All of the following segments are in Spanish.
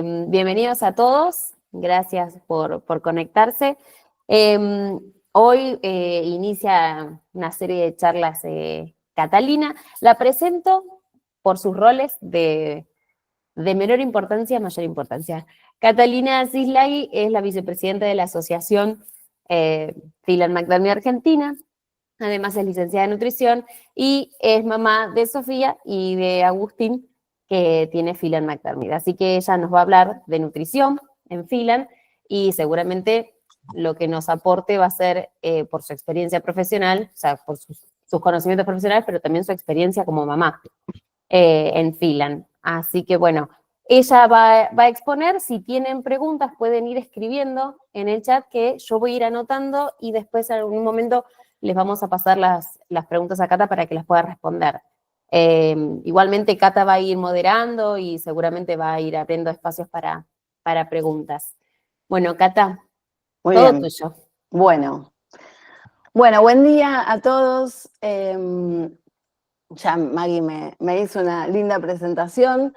Bienvenidos a todos, gracias por conectarse. Hoy inicia una serie de charlas Catalina. La presento por sus roles de menor importancia a mayor importancia. Catalina Cislay es la vicepresidenta de la Asociación Phylan McDermid Argentina. Además es licenciada en nutrición y es mamá de Sofía y de Agustín, que tiene Phylan McDermid. Así que ella nos va a hablar de nutrición en Phylan y seguramente lo que nos aporte va a ser por su experiencia profesional, o sea, por sus conocimientos profesionales, pero también su experiencia como mamá en Phylan. Así que bueno, ella va a exponer. Si tienen preguntas pueden ir escribiendo en el chat, que yo voy a ir anotando y después en algún momento les vamos a pasar las preguntas a Cata para que las pueda responder. Igualmente Cata va a ir moderando y seguramente va a ir abriendo espacios para preguntas. Bueno, Cata, Muy todo bien. tuyo. Bueno, buen día a todos. Ya Maggie me hizo una linda presentación.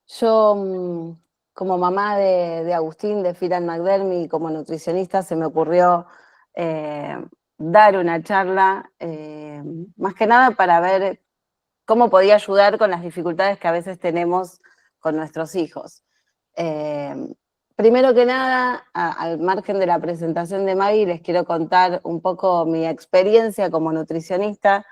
Yo, como mamá de Agustín, de Phylan McDermid, y como nutricionista, se me ocurrió dar una charla, más que nada para ver cómo podía ayudar con las dificultades que a veces tenemos con nuestros hijos. Primero que nada, al margen de la presentación de Maggie, les quiero contar un poco mi experiencia como nutricionista,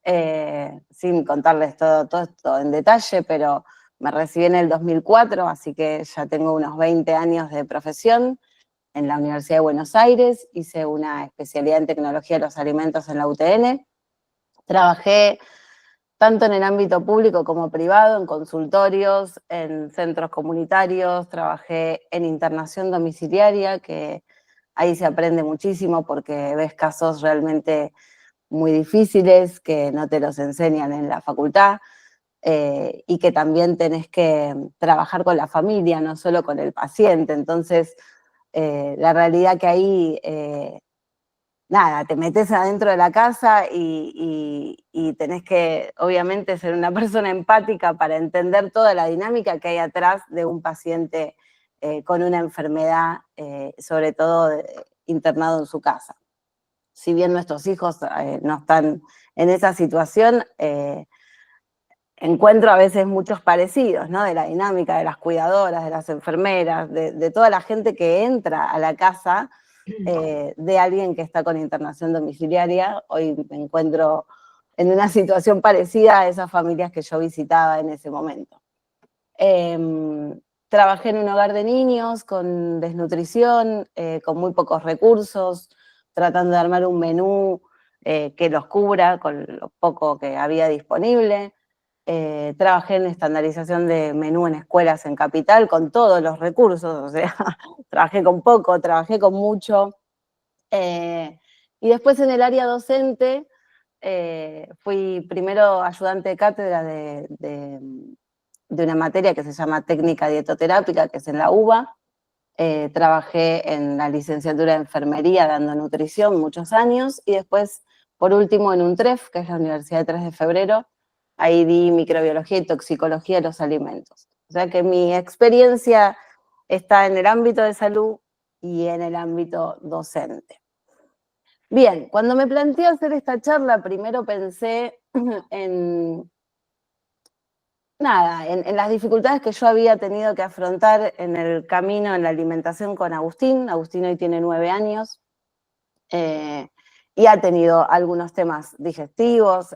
sin contarles todo esto en detalle, pero me recibí en el 2004, así que ya tengo unos 20 años de profesión en la Universidad de Buenos Aires. Hice una especialidad en tecnología de los alimentos en la UTN. Trabajé tanto en el ámbito público como privado, en consultorios, en centros comunitarios. Trabajé en internación domiciliaria, que ahí se aprende muchísimo porque ves casos realmente muy difíciles que no te los enseñan en la facultad, y que también tenés que trabajar con la familia, no solo con el paciente. Entonces, la realidad que ahí, nada, te metes adentro de la casa y tenés que, obviamente, ser una persona empática para entender toda la dinámica que hay atrás de un paciente con una enfermedad, sobre todo internado en su casa. Si bien nuestros hijos no están en esa situación, encuentro a veces muchos parecidos, ¿no? De la dinámica de las cuidadoras, de las enfermeras, de toda la gente que entra a la casa de alguien que está con internación domiciliaria. Hoy me encuentro en una situación parecida a esas familias que yo visitaba en ese momento. Trabajé en un hogar de niños con desnutrición, con muy pocos recursos, tratando de armar un menú que los cubra con lo poco que había disponible. Trabajé en estandarización de menú en escuelas en Capital con todos los recursos, o sea, trabajé con poco, trabajé con mucho. Y después en el área docente fui primero ayudante de cátedra de una materia que se llama técnica dietoterápica, que es en la UBA. Trabajé en la licenciatura de enfermería dando nutrición muchos años, y después, por último, en UNTREF, que es la Universidad de 3 de Febrero, ahí di microbiología y toxicología de los alimentos. O sea que mi experiencia está en el ámbito de salud y en el ámbito docente. Bien, cuando me planteé hacer esta charla, primero pensé en en las dificultades que yo había tenido que afrontar en el camino en la alimentación con Agustín. Agustín hoy tiene 9 años y ha tenido algunos temas digestivos,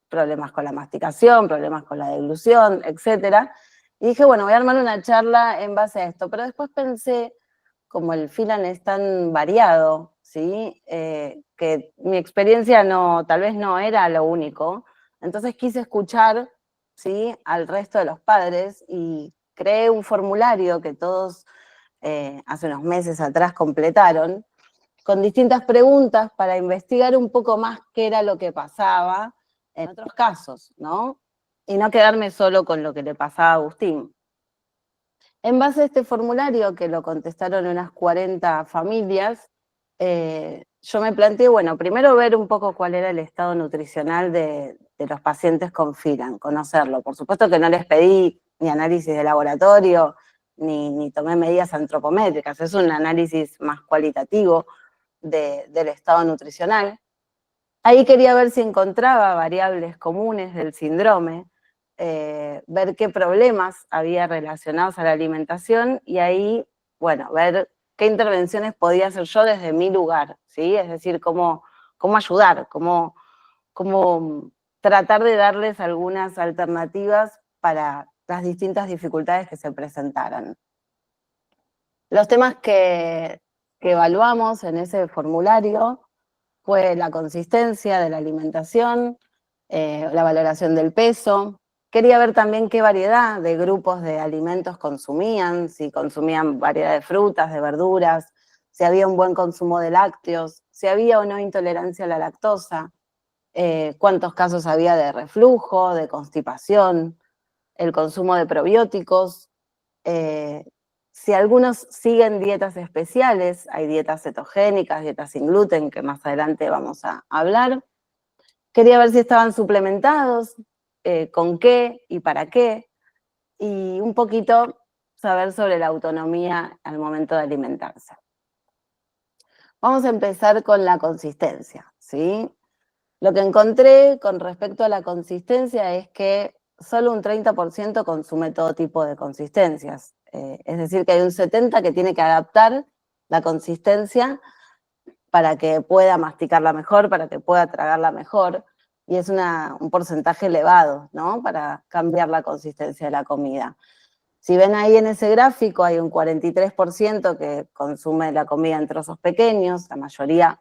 problemas con la masticación, problemas con la deglución, etc. Y dije, bueno, voy a armar una charla en base a esto. Pero después pensé, como el Phylan es tan variado, ¿sí? Que mi experiencia tal vez no era lo único. Entonces quise escuchar, ¿sí?, al resto de los padres, y creé un formulario que todos hace unos meses atrás completaron, con distintas preguntas para investigar un poco más qué era lo que pasaba en otros casos, ¿no? Y no quedarme solo con lo que le pasaba a Agustín. En base a este formulario, que lo contestaron unas 40 familias, yo me planteé, bueno, primero ver un poco cuál era el estado nutricional de los pacientes con Phylan, conocerlo. Por supuesto que no les pedí ni análisis de laboratorio, ni tomé medidas antropométricas, es un análisis más cualitativo del estado nutricional. Ahí quería ver si encontraba variables comunes del síndrome, ver qué problemas había relacionados a la alimentación y ahí, bueno, ver qué intervenciones podía hacer yo desde mi lugar, ¿sí? Es decir, cómo ayudar, cómo tratar de darles algunas alternativas para las distintas dificultades que se presentaran. Los temas que evaluamos en ese formulario fue la consistencia de la alimentación, la valoración del peso. Quería ver también qué variedad de grupos de alimentos consumían, si consumían variedad de frutas, de verduras, si había un buen consumo de lácteos, si había o no intolerancia a la lactosa, cuántos casos había de reflujo, de constipación, el consumo de probióticos, si algunos siguen dietas especiales, hay dietas cetogénicas, dietas sin gluten, que más adelante vamos a hablar. Quería ver si estaban suplementados, con qué y para qué, y un poquito saber sobre la autonomía al momento de alimentarse. Vamos a empezar con la consistencia, ¿sí? Lo que encontré con respecto a la consistencia es que solo un 30% consume todo tipo de consistencias. Es decir, que hay un 70% que tiene que adaptar la consistencia para que pueda masticarla mejor, para que pueda tragarla mejor. Y es un porcentaje elevado, ¿no? Para cambiar la consistencia de la comida. Si ven ahí en ese gráfico, hay un 43% que consume la comida en trozos pequeños, la mayoría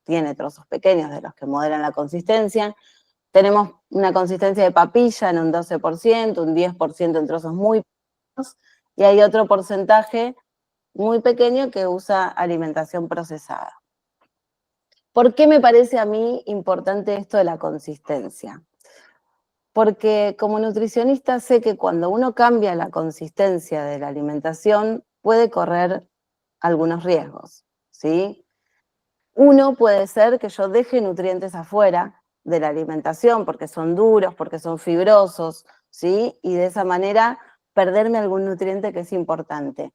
tiene trozos pequeños de los que modelan la consistencia. Tenemos una consistencia de papilla en un 12%, un 10% en trozos muy pequeños, y hay otro porcentaje muy pequeño que usa alimentación procesada. ¿Por qué me parece a mí importante esto de la consistencia? Porque como nutricionista sé que cuando uno cambia la consistencia de la alimentación puede correr algunos riesgos, ¿sí? Uno puede ser que yo deje nutrientes afuera de la alimentación porque son duros, porque son fibrosos, ¿sí? Y de esa manera perderme algún nutriente que es importante.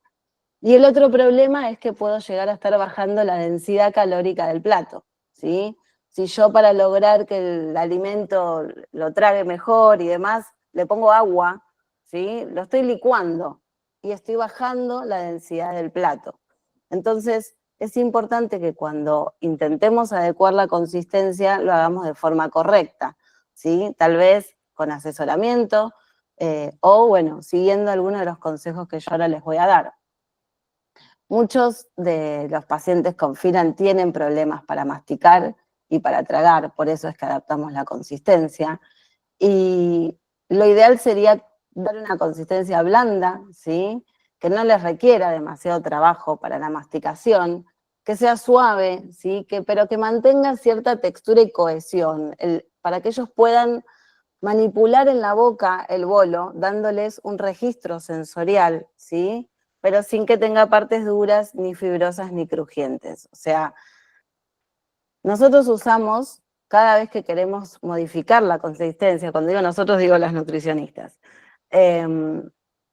Y el otro problema es que puedo llegar a estar bajando la densidad calórica del plato, ¿sí? Si yo para lograr que el alimento lo trague mejor y demás, le pongo agua, ¿sí? Lo estoy licuando y estoy bajando la densidad del plato. Entonces, es importante que cuando intentemos adecuar la consistencia, lo hagamos de forma correcta, ¿sí? Tal vez con asesoramiento o, bueno, siguiendo algunos de los consejos que yo ahora les voy a dar. Muchos de los pacientes con FIRAN tienen problemas para masticar y para tragar, por eso es que adaptamos la consistencia. Y lo ideal sería dar una consistencia blanda, ¿sí? Que no les requiera demasiado trabajo para la masticación, que sea suave, ¿sí? Pero que mantenga cierta textura y cohesión, para que ellos puedan manipular en la boca el bolo, dándoles un registro sensorial, ¿sí? Pero sin que tenga partes duras, ni fibrosas, ni crujientes. O sea, nosotros usamos, cada vez que queremos modificar la consistencia, cuando digo nosotros digo las nutricionistas,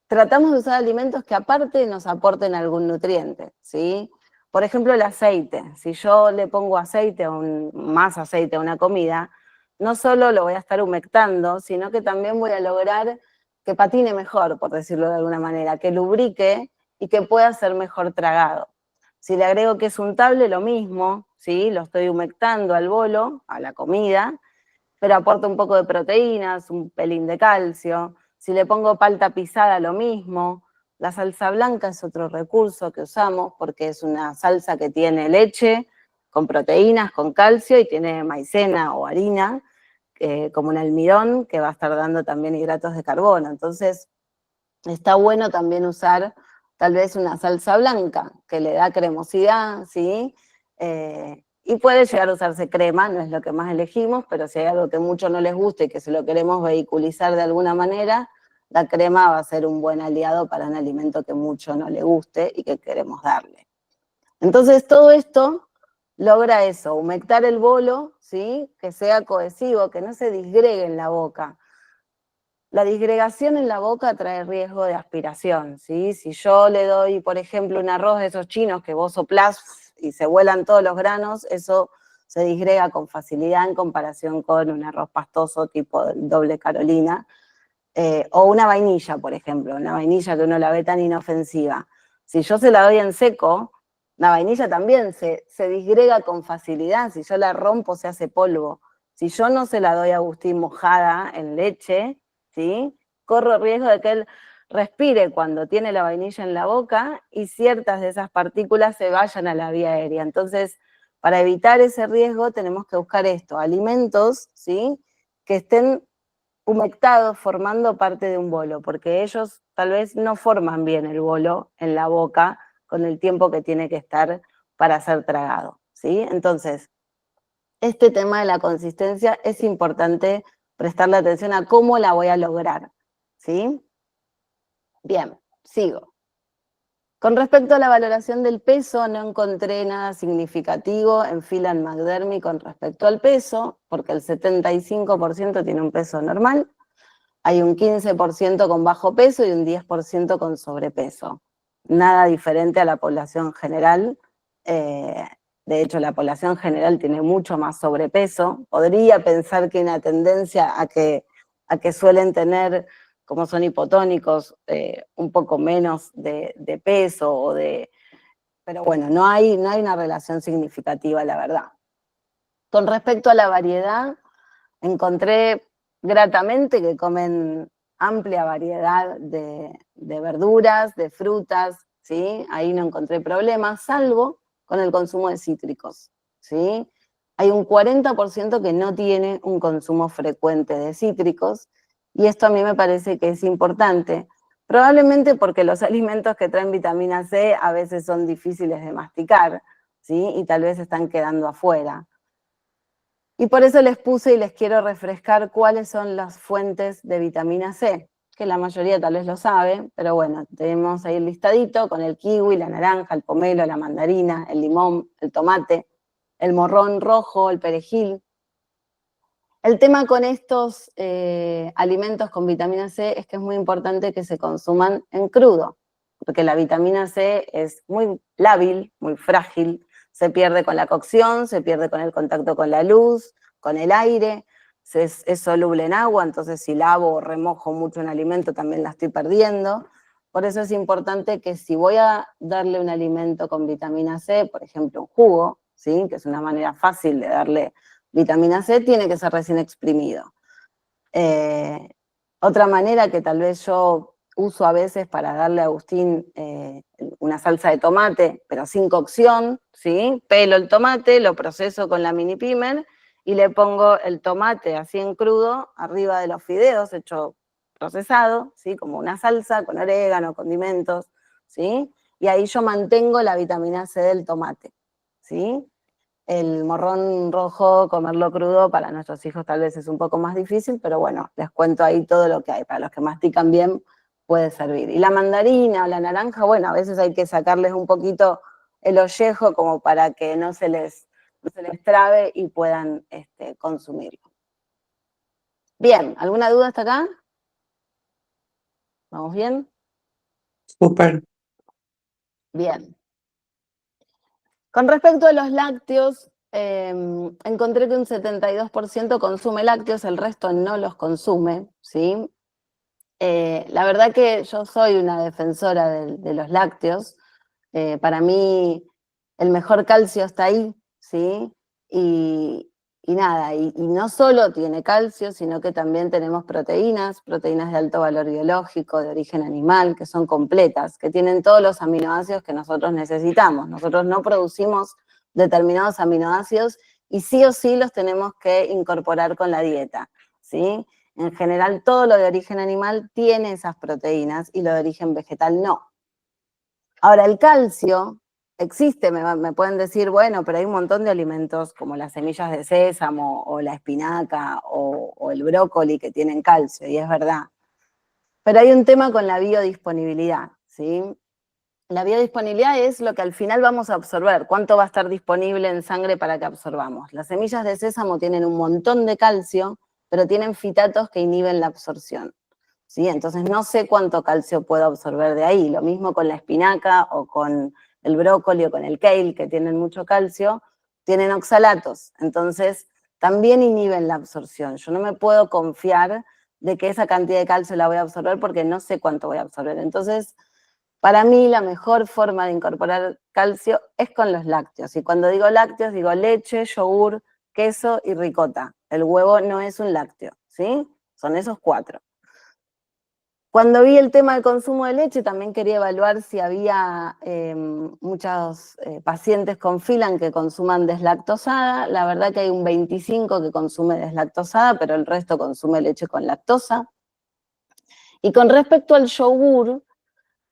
tratamos de usar alimentos que aparte nos aporten algún nutriente, ¿sí? Por ejemplo, el aceite. Si yo le pongo aceite, más aceite a una comida, no solo lo voy a estar humectando, sino que también voy a lograr que patine mejor, por decirlo de alguna manera, que lubrique y que pueda ser mejor tragado. Si le agrego queso untable, lo mismo, ¿sí? Lo estoy humectando al bolo, a la comida, pero aporta un poco de proteínas, un pelín de calcio. Si le pongo palta pisada, lo mismo. La salsa blanca es otro recurso que usamos porque es una salsa que tiene leche con proteínas, con calcio y tiene maicena o harina, como un almidón, que va a estar dando también hidratos de carbono. Entonces, está bueno también usar tal vez una salsa blanca, que le da cremosidad, ¿sí? Y puede llegar a usarse crema, no es lo que más elegimos, pero si hay algo que mucho no les guste y que se lo queremos vehiculizar de alguna manera, la crema va a ser un buen aliado para un alimento que mucho no le guste y que queremos darle. Entonces todo esto logra eso, humectar el bolo, ¿sí? Que sea cohesivo, que no se disgregue en la boca. la disgregación en la boca trae riesgo de aspiración, ¿sí? Si yo le doy, por ejemplo, un arroz de esos chinos que vos soplás y se vuelan todos los granos, eso se disgrega con facilidad en comparación con un arroz pastoso tipo doble Carolina, o una vainilla, por ejemplo, una vainilla que uno la ve tan inofensiva. Si yo se la doy en seco, la vainilla también se disgrega con facilidad, si yo la rompo se hace polvo. Si yo no se la doy a Agustín mojada en leche, ¿sí? Corro riesgo de que él respire cuando tiene la vainilla en la boca y ciertas de esas partículas se vayan a la vía aérea. Entonces, para evitar ese riesgo tenemos que buscar esto, alimentos, ¿sí? Que estén humectados formando parte de un bolo, porque ellos tal vez no forman bien el bolo en la boca con el tiempo que tiene que estar para ser tragado, ¿sí? Entonces, este tema de la consistencia es importante prestarle atención a cómo la voy a lograr, ¿sí? Bien, sigo. Con respecto a la valoración del peso, no encontré nada significativo en Phelan-McDermid con respecto al peso, porque el 75% tiene un peso normal, hay un 15% con bajo peso y un 10% con sobrepeso. Nada diferente a la población general. De hecho, la población general tiene mucho más sobrepeso. Podría pensar que hay una tendencia a que suelen tener, como son hipotónicos, un poco menos de peso o de... Pero bueno, no hay una relación significativa, la verdad. Con respecto a la variedad, encontré gratamente que comen amplia variedad de verduras, de frutas, ¿sí? Ahí no encontré problemas, salvo con el consumo de cítricos, ¿sí? Hay un 40% que no tiene un consumo frecuente de cítricos, y esto a mí me parece que es importante, probablemente porque los alimentos que traen vitamina C a veces son difíciles de masticar, ¿sí? Y tal vez están quedando afuera. Y por eso les puse y les quiero refrescar cuáles son las fuentes de vitamina C, que la mayoría tal vez lo sabe, pero bueno, tenemos ahí el listadito con el kiwi, la naranja, el pomelo, la mandarina, el limón, el tomate, el morrón rojo, el perejil. El tema con estos alimentos con vitamina C es que es muy importante que se consuman en crudo, porque la vitamina C es muy lábil, muy frágil, se pierde con la cocción, se pierde con el contacto con la luz, con el aire, es soluble en agua, entonces si lavo o remojo mucho un alimento también la estoy perdiendo. Por eso es importante que si voy a darle un alimento con vitamina C, por ejemplo un jugo, ¿sí? Que es una manera fácil de darle vitamina C, tiene que ser recién exprimido. Otra manera que tal vez yo uso a veces para darle a Agustín una salsa de tomate, pero sin cocción, ¿sí? Pelo el tomate, lo proceso con la mini pimer y le pongo el tomate así en crudo arriba de los fideos hecho procesado, ¿sí? Como una salsa con orégano, condimentos, ¿sí? Y ahí yo mantengo la vitamina C del tomate, ¿sí? El morrón rojo, comerlo crudo, para nuestros hijos tal vez es un poco más difícil, pero bueno, les cuento ahí todo lo que hay. Para los que mastican bien, puede servir. Y la mandarina o la naranja, bueno, a veces hay que sacarles un poquito el ollejo como para que no se les trabe y puedan consumirlo. Bien, ¿alguna duda hasta acá? ¿Vamos bien? Súper. Bien. Con respecto a los lácteos, encontré que un 72% consume lácteos, el resto no los consume, ¿sí? La verdad que yo soy una defensora de los lácteos. Para mí el mejor calcio está ahí, ¿sí? Y nada, y no solo tiene calcio, sino que también tenemos proteínas de alto valor biológico, de origen animal, que son completas, que tienen todos los aminoácidos que nosotros necesitamos. Nosotros no producimos determinados aminoácidos y sí o sí los tenemos que incorporar con la dieta, ¿sí? En general, todo lo de origen animal tiene esas proteínas y lo de origen vegetal no. Ahora, el calcio existe, me pueden decir, bueno, pero hay un montón de alimentos como las semillas de sésamo o la espinaca o el brócoli que tienen calcio, y es verdad. Pero hay un tema con la biodisponibilidad, ¿sí? La biodisponibilidad es lo que al final vamos a absorber, cuánto va a estar disponible en sangre para que absorbamos. Las semillas de sésamo tienen un montón de calcio, pero tienen fitatos que inhiben la absorción. ¿sí? Entonces no sé cuánto calcio puedo absorber de ahí. Lo mismo con la espinaca o con el brócoli o con el kale, que tienen mucho calcio, tienen oxalatos. Entonces también inhiben la absorción. Yo no me puedo confiar de que esa cantidad de calcio la voy a absorber porque no sé cuánto voy a absorber. Entonces, para mí la mejor forma de incorporar calcio es con los lácteos. Y cuando digo lácteos, digo leche, yogur, queso y ricota. El huevo no es un lácteo, ¿sí? Son esos 4. Cuando vi el tema del consumo de leche, también quería evaluar si había muchos pacientes con Filan que consuman deslactosada. La verdad que hay un 25 que consume deslactosada, pero el resto consume leche con lactosa. Y con respecto al yogur,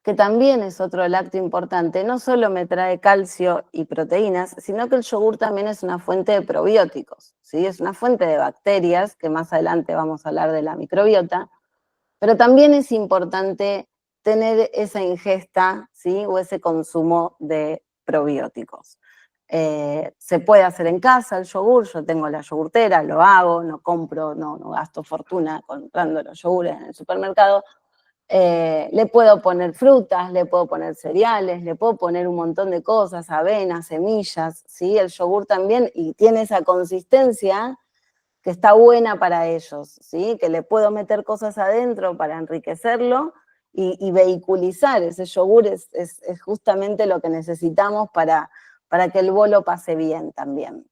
que también es otro lácteo importante, no solo me trae calcio y proteínas, sino que el yogur también es una fuente de probióticos, ¿sí? Es una fuente de bacterias, que más adelante vamos a hablar de la microbiota, pero también es importante tener esa ingesta, ¿sí? O ese consumo de probióticos. Se puede hacer en casa el yogur, yo tengo la yogurtera, lo hago, no compro, no gasto fortuna comprando los yogures en el supermercado. Le puedo poner frutas, le puedo poner cereales, le puedo poner un montón de cosas, avena, semillas, ¿sí? El yogur también, y tiene esa consistencia que está buena para ellos, ¿sí? Que le puedo meter cosas adentro para enriquecerlo y vehiculizar. Ese yogur es justamente lo que necesitamos para que el bolo pase bien también.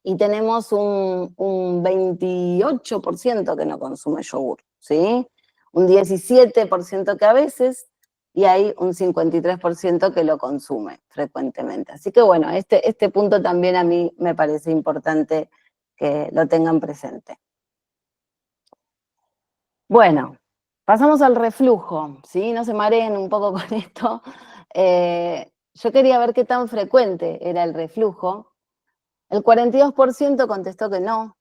Y tenemos un 28% que no consume yogur, ¿sí? Un 17% que a veces, y hay un 53% que lo consume frecuentemente. Así que bueno, este punto también a mí me parece importante que lo tengan presente. Bueno, pasamos al reflujo, ¿sí? No se mareen un poco con esto. Yo quería ver qué tan frecuente era el reflujo. El 42% contestó que no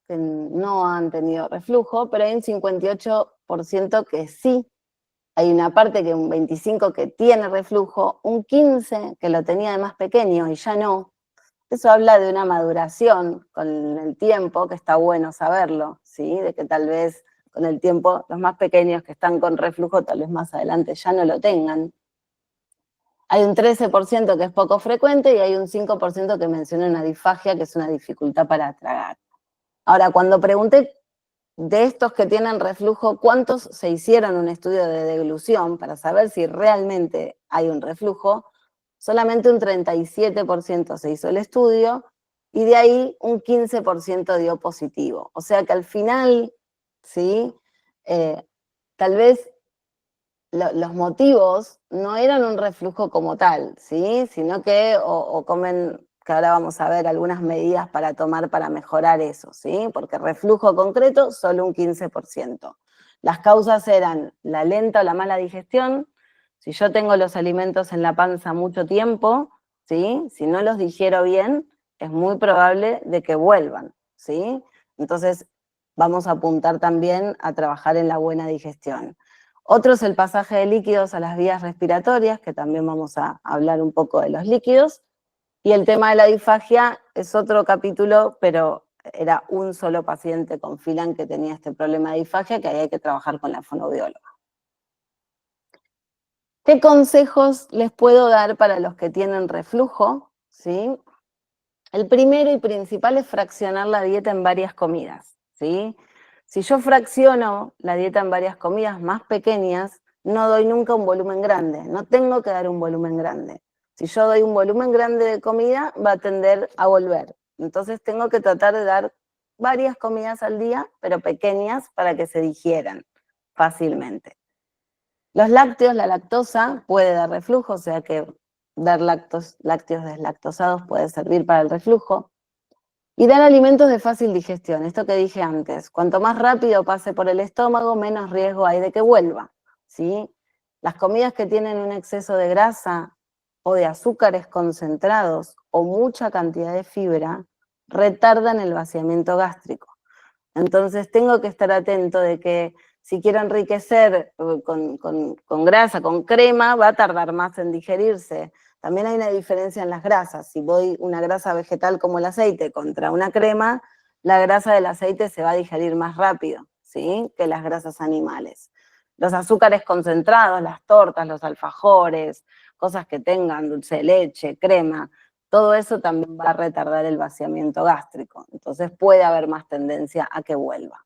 han tenido reflujo, pero hay un 58% que sí. Hay una parte que un 25% que tiene reflujo, un 15% que lo tenía de más pequeño y ya no. Eso habla de una maduración con el tiempo, que está bueno saberlo, ¿sí? De que tal vez con el tiempo los más pequeños que están con reflujo tal vez más adelante ya no lo tengan. Hay un 13% que es poco frecuente y hay un 5% que menciona una disfagia, que es una dificultad para tragar. Ahora, cuando pregunté de estos que tienen reflujo, ¿cuántos se hicieron un estudio de deglución para saber si realmente hay un reflujo? Solamente un 37% se hizo el estudio y de ahí un 15% dio positivo. O sea que al final, ¿sí? Tal vez los motivos no eran un reflujo como tal, ¿sí? Sino que o comen, que ahora vamos a ver algunas medidas para tomar para mejorar eso, ¿sí? Porque reflujo concreto, solo un 15%. Las causas eran la lenta o la mala digestión. Si yo tengo los alimentos en la panza mucho tiempo, ¿sí? Si no los digiero bien, es muy probable de que vuelvan, ¿sí? Entonces, vamos a apuntar también a trabajar en la buena digestión. Otro es el pasaje de líquidos a las vías respiratorias, que también vamos a hablar un poco de los líquidos. Y el tema de la disfagia es otro capítulo, pero era un solo paciente con Filan que tenía este problema de disfagia, que ahí hay que trabajar con la fonoaudióloga. ¿Qué consejos les puedo dar para los que tienen reflujo? ¿Sí? El primero y principal es fraccionar la dieta en varias comidas, ¿sí? Si yo fracciono la dieta en varias comidas más pequeñas, no doy nunca un volumen grande, no tengo que dar un volumen grande. Si yo doy un volumen grande de comida, va a tender a volver. Entonces tengo que tratar de dar varias comidas al día, pero pequeñas para que se digieran fácilmente. Los lácteos, la lactosa puede dar reflujo, o sea que dar lácteos deslactosados puede servir para el reflujo. Y dar alimentos de fácil digestión, esto que dije antes. Cuanto más rápido pase por el estómago, menos riesgo hay de que vuelva, ¿sí? Las comidas que tienen un exceso de grasa o de azúcares concentrados o mucha cantidad de fibra retardan el vaciamiento gástrico. Entonces tengo que estar atento de que si quiero enriquecer con grasa, con crema, va a tardar más en digerirse. También hay una diferencia en las grasas. Si voy una grasa vegetal como el aceite contra una crema, la grasa del aceite se va a digerir más rápido, ¿sí? Que las grasas animales. Los azúcares concentrados, las tortas, los alfajores, cosas que tengan dulce de leche, crema, todo eso también va a retardar el vaciamiento gástrico. Entonces puede haber más tendencia a que vuelva.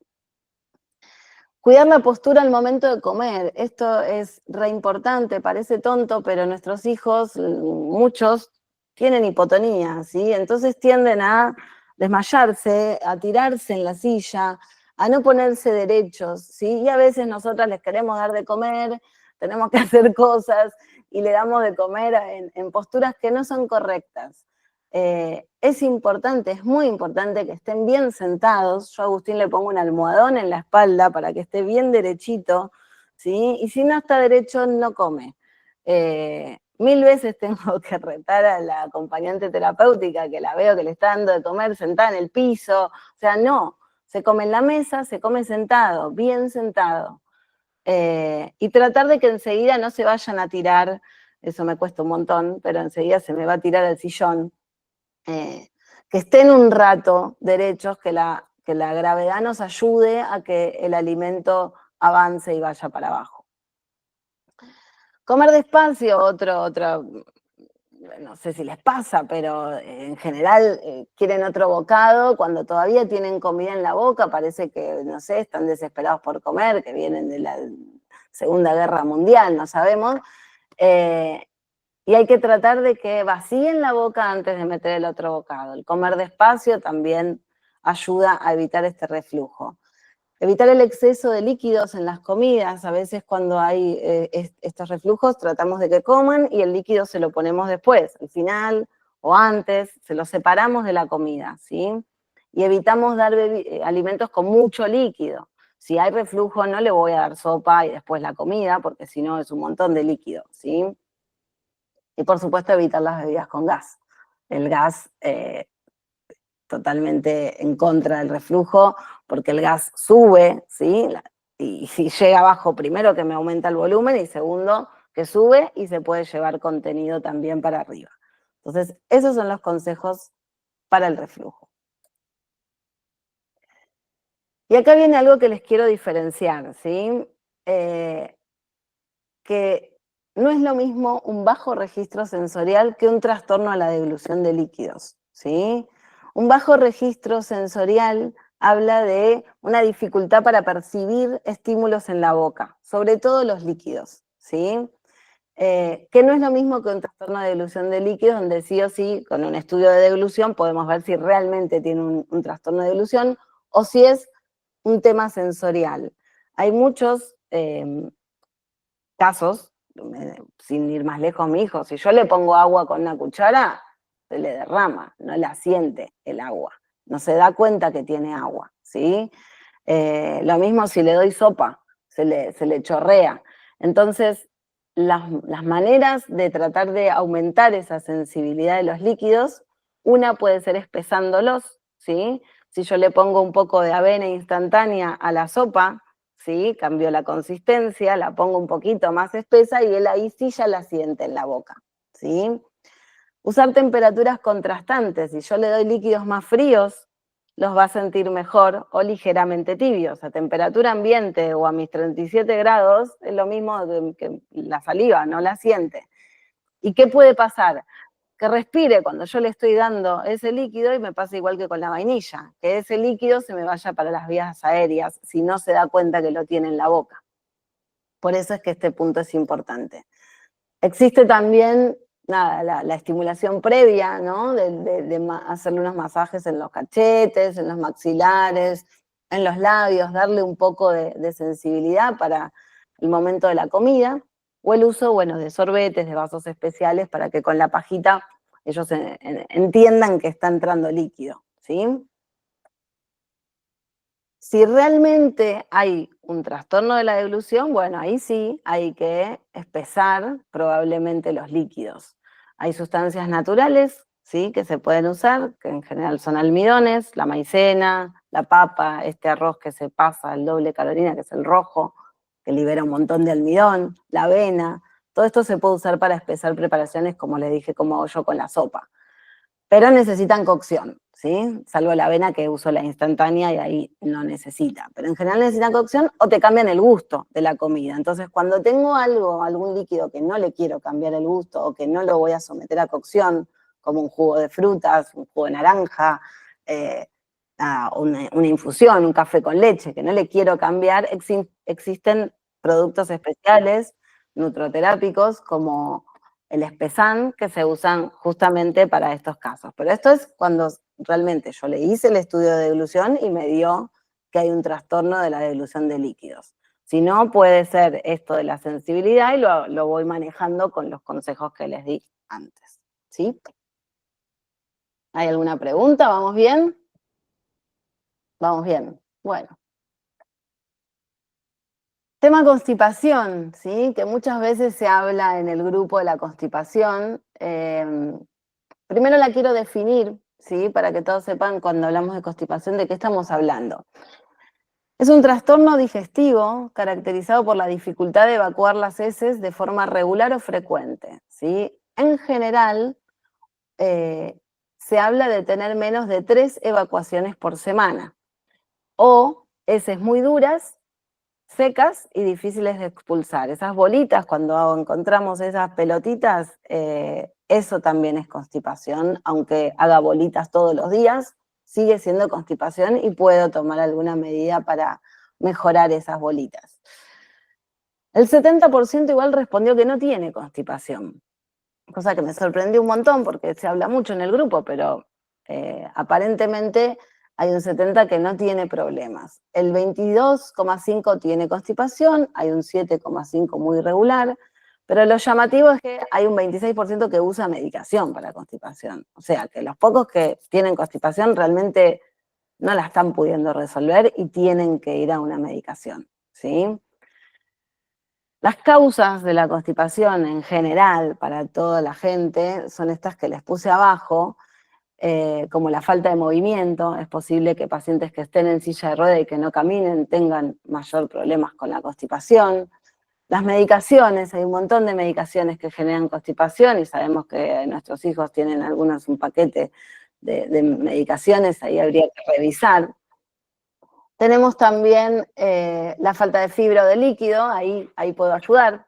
Cuidar la postura al momento de comer. Esto es re importante, parece tonto, pero nuestros hijos, muchos, tienen hipotonía, ¿sí? Entonces tienden a desmayarse, a tirarse en la silla, a no ponerse derechos, ¿sí? Y a veces nosotras les queremos dar de comer, tenemos que hacer cosas y le damos de comer en posturas que no son correctas. Es importante, es muy importante que estén bien sentados. Yo a Agustín le pongo un almohadón en la espalda para que esté bien derechito, ¿sí? Y si no está derecho, no come. 1000 veces tengo que retar a la acompañante terapéutica que la veo que le está dando de comer sentada en el piso. O sea, no, se come en la mesa, se come sentado, bien sentado. Y tratar de que enseguida no se vayan a tirar, eso me cuesta un montón, pero enseguida se me va a tirar al sillón. Que estén un rato derechos, que la gravedad nos ayude a que el alimento avance y vaya para abajo. Comer despacio, no sé si les pasa, pero en general quieren otro bocado, cuando todavía tienen comida en la boca, parece que, no sé, están desesperados por comer, que vienen de la Segunda Guerra Mundial, no sabemos. Y hay que tratar de que vacíen la boca antes de meter el otro bocado. El comer despacio también ayuda a evitar este reflujo. Evitar el exceso de líquidos en las comidas. A veces cuando hay estos reflujos tratamos de que coman y el líquido se lo ponemos después, al final o antes, se lo separamos de la comida, ¿sí? Y evitamos dar alimentos con mucho líquido. Si hay reflujo no le voy a dar sopa y después la comida, porque si no es un montón de líquido, ¿sí? Y por supuesto evitar las bebidas con gas. El gas totalmente en contra del reflujo, porque el gas sube, ¿sí? Y si llega abajo, primero que me aumenta el volumen y segundo que sube y se puede llevar contenido también para arriba. Entonces, esos son los consejos para el reflujo. Y acá viene algo que les quiero diferenciar, ¿sí? Que no es lo mismo un bajo registro sensorial que un trastorno a la deglución de líquidos, ¿sí? Un bajo registro sensorial habla de una dificultad para percibir estímulos en la boca, sobre todo los líquidos, ¿sí? Que no es lo mismo que un trastorno de deglución de líquidos, donde sí o sí, con un estudio de deglución, podemos ver si realmente tiene un trastorno de deglución o si es un tema sensorial. Hay muchos casos, sin ir más lejos, mi hijo, si yo le pongo agua con una cuchara, se le derrama, no la siente el agua, no se da cuenta que tiene agua, ¿sí? Lo mismo si le doy sopa, se le chorrea. Entonces, las maneras de tratar de aumentar esa sensibilidad de los líquidos, una puede ser espesándolos, ¿sí? Si yo le pongo un poco de avena instantánea a la sopa, ¿sí? Cambio la consistencia, la pongo un poquito más espesa y él ahí sí ya la siente en la boca, ¿sí? Usar temperaturas contrastantes. Si yo le doy líquidos más fríos, los va a sentir mejor, o ligeramente tibios. A temperatura ambiente o a mis 37 grados es lo mismo que la saliva, no la siente. ¿Y qué puede pasar? Que respire cuando yo le estoy dando ese líquido y me pasa igual que con la vainilla, que ese líquido se me vaya para las vías aéreas si no se da cuenta que lo tiene en la boca. Por eso es que este punto es importante. Existe también la estimulación previa, ¿no? De hacerle unos masajes en los cachetes, en los maxilares, en los labios, darle un poco de sensibilidad para el momento de la comida, o el uso, bueno, de sorbetes, de vasos especiales, para que con la pajita ellos entiendan que está entrando líquido, ¿sí? Si realmente hay un trastorno de la deglución, bueno, ahí sí hay que espesar probablemente los líquidos. Hay sustancias naturales, ¿sí? Que se pueden usar, que en general son almidones, la maicena, la papa, este arroz que se pasa al doble caloría, que es el rojo, que libera un montón de almidón, la avena. Todo esto se puede usar para espesar preparaciones, como les dije, como hago yo con la sopa. pero necesitan cocción, ¿sí? Salvo la avena que uso la instantánea y ahí no necesita. Pero en general necesitan cocción o te cambian el gusto de la comida. Entonces, cuando tengo algún líquido que no le quiero cambiar el gusto o que no lo voy a someter a cocción, como un jugo de frutas, un jugo de naranja, una infusión, un café con leche, que no le quiero cambiar, existen productos especiales, nutroterápicos, como el espesán, que se usan justamente para estos casos. Pero esto es cuando realmente yo le hice el estudio de deglución y me dio que hay un trastorno de la deglución de líquidos. Si no, puede ser esto de la sensibilidad y lo voy manejando con los consejos que les di antes, ¿sí? ¿Hay alguna pregunta? ¿Vamos bien? Vamos bien. Bueno. Tema constipación, ¿sí? Que muchas veces se habla en el grupo de la constipación. Primero la quiero definir, ¿sí? Para que todos sepan cuando hablamos de constipación de qué estamos hablando. Es un trastorno digestivo caracterizado por la dificultad de evacuar las heces de forma regular o frecuente, ¿sí? En general, se habla de tener menos de 3 evacuaciones por semana, o heces muy duras, secas y difíciles de expulsar. Esas bolitas, cuando encontramos esas pelotitas, eso también es constipación, aunque haga bolitas todos los días, sigue siendo constipación y puedo tomar alguna medida para mejorar esas bolitas. El 70% igual respondió que no tiene constipación, cosa que me sorprendió un montón porque se habla mucho en el grupo, pero aparentemente hay un 70% que no tiene problemas. El 22,5% tiene constipación, hay un 7,5% muy irregular, pero lo llamativo es que hay un 26% que usa medicación para constipación. O sea, que los pocos que tienen constipación realmente no la están pudiendo resolver y tienen que ir a una medicación, ¿sí? Las causas de la constipación en general para toda la gente son estas que les puse abajo, como la falta de movimiento. Es posible que pacientes que estén en silla de ruedas y que no caminen tengan mayor problemas con la constipación. Las medicaciones, hay un montón de medicaciones que generan constipación y sabemos que nuestros hijos tienen algunos un paquete de medicaciones, ahí habría que revisar. Tenemos también la falta de fibra o de líquido, ahí puedo ayudar.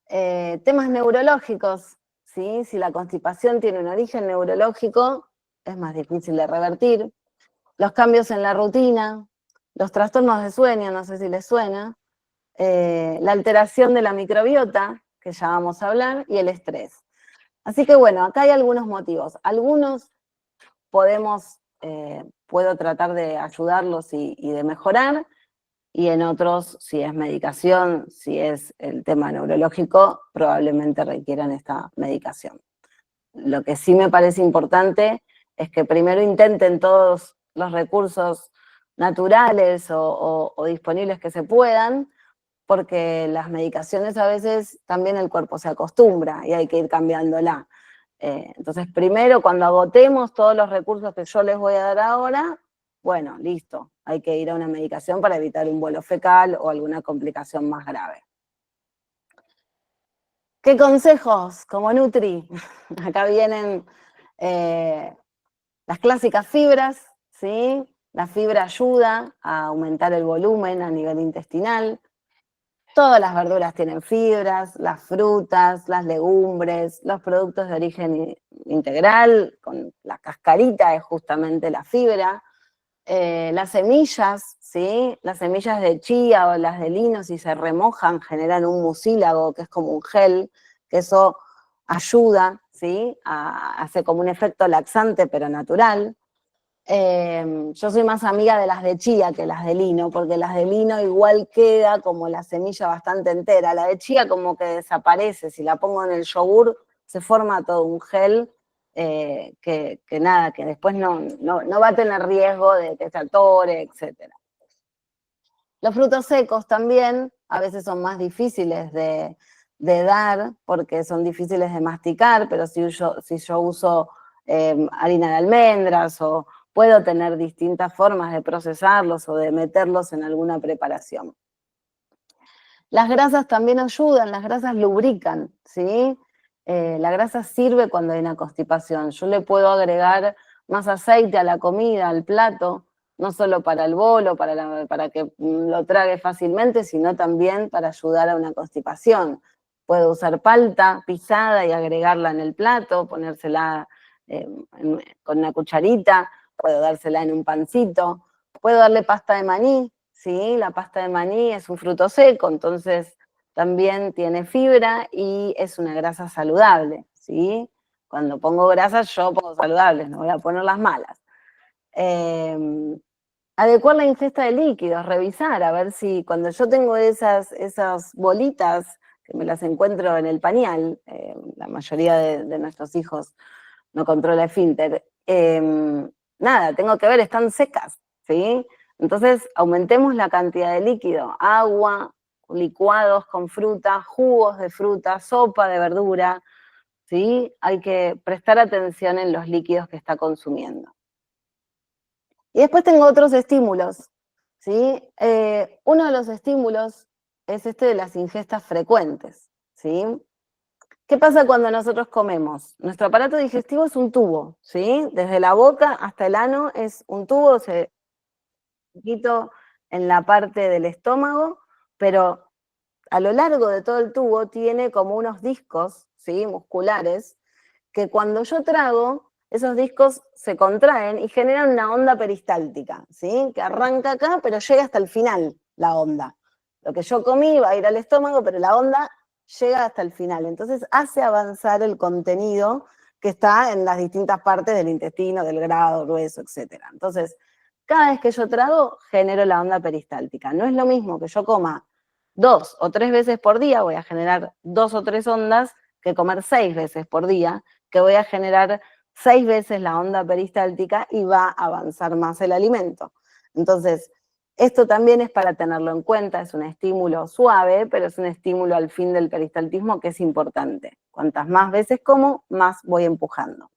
Temas neurológicos, ¿sí? Si la constipación tiene un origen neurológico, es más difícil de revertir. Los cambios en la rutina, los trastornos de sueño, no sé si les suena, la alteración de la microbiota, que ya vamos a hablar, y el estrés. Así que bueno, acá hay algunos motivos. Algunos puedo tratar de ayudarlos y de mejorar, y en otros, si es medicación, si es el tema neurológico, probablemente requieran esta medicación. Lo que sí me parece importante es que primero intenten todos los recursos naturales o disponibles que se puedan, porque las medicaciones a veces también el cuerpo se acostumbra y hay que ir cambiándola. Entonces, primero, cuando agotemos todos los recursos que yo les voy a dar ahora, bueno, listo, hay que ir a una medicación para evitar un bolo fecal o alguna complicación más grave. ¿Qué consejos como Nutri? Acá vienen las clásicas fibras, ¿sí? La fibra ayuda a aumentar el volumen a nivel intestinal. Todas las verduras tienen fibras, las frutas, las legumbres, los productos de origen integral, con la cascarita es justamente la fibra. Las semillas, ¿sí? Las semillas de chía o las de lino, si se remojan, generan un mucílago, que es como un gel, que eso ayuda, ¿sí? Hace como un efecto laxante, pero natural. Yo soy más amiga de las de chía que las de lino, porque las de lino igual queda como la semilla bastante entera. La de chía como que desaparece, si la pongo en el yogur se forma todo un gel que nada, que después no va a tener riesgo de que se atore, etc. Los frutos secos también a veces son más difíciles de dar porque son difíciles de masticar, pero si yo uso harina de almendras o puedo tener distintas formas de procesarlos o de meterlos en alguna preparación. Las grasas también ayudan, las grasas lubrican, ¿sí? La grasa sirve cuando hay una constipación. Yo le puedo agregar más aceite a la comida, al plato, no solo para el bolo, para que lo trague fácilmente, sino también para ayudar a una constipación. Puedo usar palta pisada y agregarla en el plato, ponérsela con una cucharita, puedo dársela en un pancito, puedo darle pasta de maní, ¿sí? La pasta de maní es un fruto seco, entonces también tiene fibra y es una grasa saludable, ¿sí? Cuando pongo grasas, yo pongo saludables, no voy a poner las malas. Adecuar la ingesta de líquidos, revisar, a ver si cuando yo tengo esas bolitas, que me las encuentro en el pañal, la mayoría de nuestros hijos no controla esfínter, nada, tengo que ver, están secas, ¿sí? Entonces, aumentemos la cantidad de líquido, agua, licuados con fruta, jugos de fruta, sopa de verdura, ¿sí? Hay que prestar atención en los líquidos que está consumiendo. Y después tengo otros estímulos, ¿sí? Uno de los estímulos es este de las ingestas frecuentes, ¿sí? ¿Qué pasa cuando nosotros comemos? Nuestro aparato digestivo es un tubo, ¿sí? Desde la boca hasta el ano es un tubo, un poquito en la parte del estómago, pero a lo largo de todo el tubo tiene como unos discos, ¿sí? Musculares, que cuando yo trago, esos discos se contraen y generan una onda peristáltica, ¿sí? Que arranca acá, pero llega hasta el final la onda. Lo que yo comí va a ir al estómago, pero la onda llega hasta el final. Entonces hace avanzar el contenido que está en las distintas partes del intestino, del grado, grueso, etc. Entonces, cada vez que yo trago, genero la onda peristáltica. No es lo mismo que yo coma 2 o 3 veces por día, voy a generar 2 o 3 ondas, que comer 6 veces por día, que voy a generar 6 veces la onda peristáltica y va a avanzar más el alimento. Entonces, esto también es para tenerlo en cuenta, es un estímulo suave, pero es un estímulo al fin del peristaltismo que es importante. Cuantas más veces como, más voy empujando.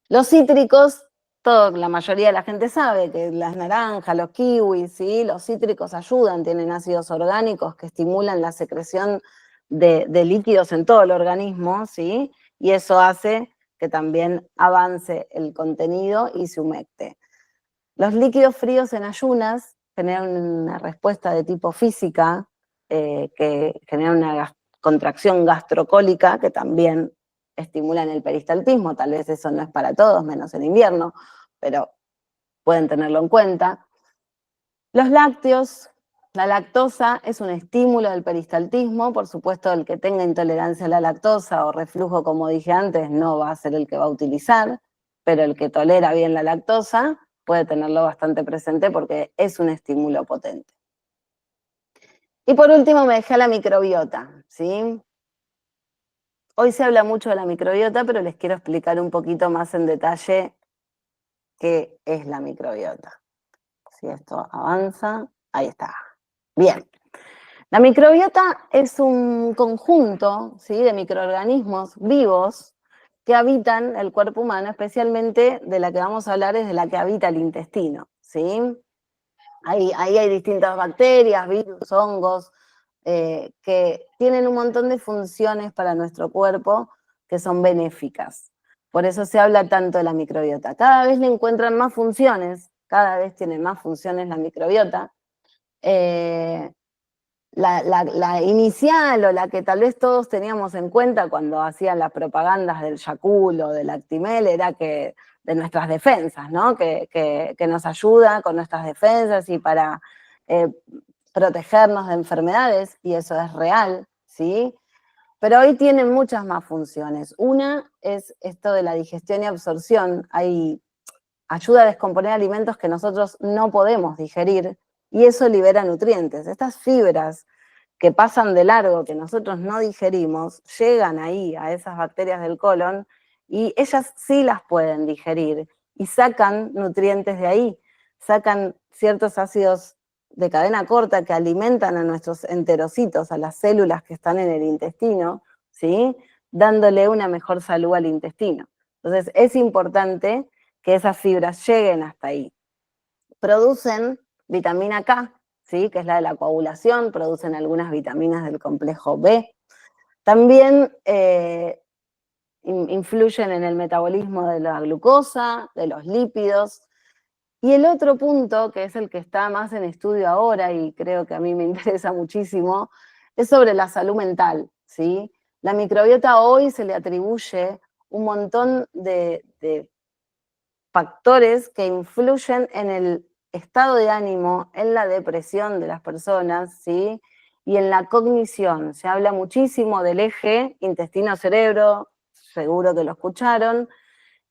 Los cítricos, la mayoría de la gente sabe que las naranjas, los kiwis, ¿sí? Los cítricos ayudan, tienen ácidos orgánicos que estimulan la secreción de líquidos en todo el organismo, ¿sí? Y eso hace que también avance el contenido y se humecte. Los líquidos fríos en ayunas generan una respuesta de tipo física, que genera una contracción gastrocólica que también estimulan el peristaltismo. Tal vez eso no es para todos, menos en invierno, pero pueden tenerlo en cuenta. Los lácteos, la lactosa es un estímulo del peristaltismo. Por supuesto, el que tenga intolerancia a la lactosa o reflujo, como dije antes, no va a ser el que va a utilizar, pero el que tolera bien la lactosa puede tenerlo bastante presente porque es un estímulo potente. Y por último me dejé la microbiota, ¿sí? Hoy se habla mucho de la microbiota, pero les quiero explicar un poquito más en detalle qué es la microbiota. Si esto avanza, ahí está. Bien. La microbiota es un conjunto, ¿sí? De microorganismos vivos que habitan el cuerpo humano, especialmente de la que vamos a hablar es de la que habita el intestino, ¿sí? Ahí hay distintas bacterias, virus, hongos, que tienen un montón de funciones para nuestro cuerpo que son benéficas. Por eso se habla tanto de la microbiota. Cada vez le encuentran más funciones, cada vez tiene más funciones la microbiota. La inicial o la que tal vez todos teníamos en cuenta cuando hacían las propagandas del Yakult o del Actimel era que de nuestras defensas, ¿no? Que nos ayuda con nuestras defensas y para protegernos de enfermedades, y eso es real, ¿sí? Pero hoy tienen muchas más funciones. Una es esto de la digestión y absorción. Ayuda a descomponer alimentos que nosotros no podemos digerir y eso libera nutrientes. Estas fibras que pasan de largo, que nosotros no digerimos, llegan ahí a esas bacterias del colon y ellas sí las pueden digerir y sacan nutrientes de ahí, sacan ciertos ácidos de cadena corta que alimentan a nuestros enterocitos, a las células que están en el intestino, ¿sí? Dándole una mejor salud al intestino. Entonces es importante que esas fibras lleguen hasta ahí. Producen vitamina K, ¿sí? Que es la de la coagulación, producen algunas vitaminas del complejo B, También influyen en el metabolismo de la glucosa, de los lípidos. Y el otro punto, que es el que está más en estudio ahora y creo que a mí me interesa muchísimo, es sobre la salud mental, ¿sí? La microbiota hoy se le atribuye un montón de factores que influyen en el estado de ánimo, en la depresión de las personas, ¿sí? Y en la cognición. Se habla muchísimo del eje intestino-cerebro, seguro que lo escucharon,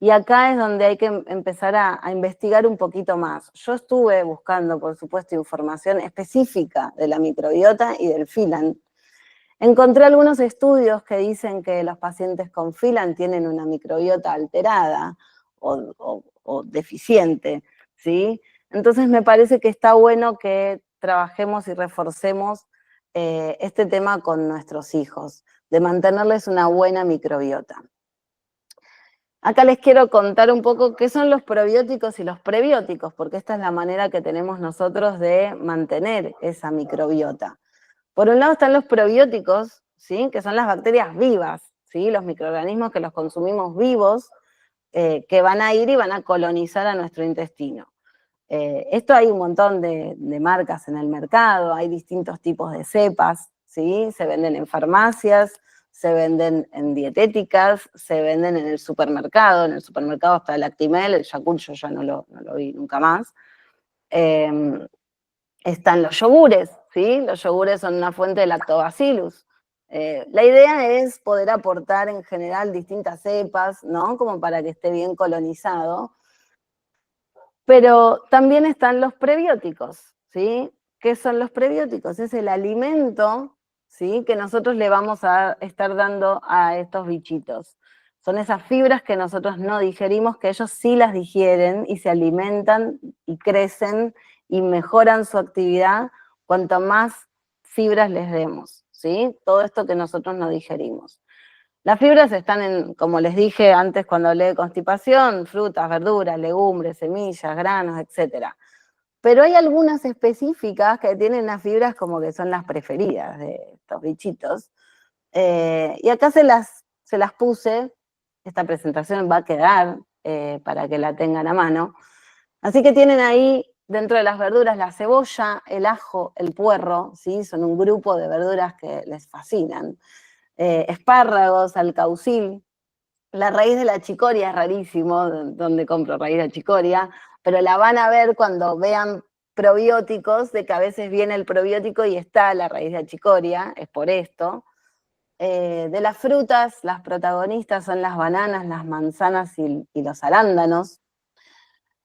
y acá es donde hay que empezar a investigar un poquito más. Yo estuve buscando, por supuesto, información específica de la microbiota y del Phylan. Encontré algunos estudios que dicen que los pacientes con Phylan tienen una microbiota alterada o deficiente, ¿sí? Entonces me parece que está bueno que trabajemos y reforcemos este tema con nuestros hijos, de mantenerles una buena microbiota. Acá les quiero contar un poco qué son los probióticos y los prebióticos, porque esta es la manera que tenemos nosotros de mantener esa microbiota. Por un lado están los probióticos, ¿sí? Que son las bacterias vivas, ¿sí? Los microorganismos que los consumimos vivos, que van a ir y van a colonizar a nuestro intestino. Esto hay un montón de marcas en el mercado, hay distintos tipos de cepas, ¿sí? Se venden en farmacias, se venden en dietéticas, se venden en el supermercado está el Actimel, el Yakult yo ya no lo vi nunca más. Están los yogures, ¿sí? Los yogures son una fuente de lactobacillus. La idea es poder aportar en general distintas cepas, ¿no? Como para que esté bien colonizado. Pero también están los prebióticos, ¿sí? ¿Qué son los prebióticos? Es el alimento, ¿sí? Que nosotros le vamos a estar dando a estos bichitos. Son esas fibras que nosotros no digerimos, que ellos sí las digieren y se alimentan y crecen y mejoran su actividad cuanto más fibras les demos, ¿sí? Todo esto que nosotros no digerimos. Las fibras están en, como les dije antes cuando hablé de constipación, frutas, verduras, legumbres, semillas, granos, etc. Pero hay algunas específicas que tienen las fibras como que son las preferidas de estos bichitos. Y acá se las puse, esta presentación va a quedar para que la tengan a mano. Así que tienen ahí dentro de las verduras la cebolla, el ajo, el puerro, ¿sí? Son un grupo de verduras que les fascinan. Espárragos, alcaucil, la raíz de la chicoria es rarísimo, donde compro raíz de chicoria, pero la van a ver cuando vean probióticos, de que a veces viene el probiótico y está la raíz de chicoria, es por esto. De las frutas, las protagonistas son las bananas, las manzanas y los arándanos.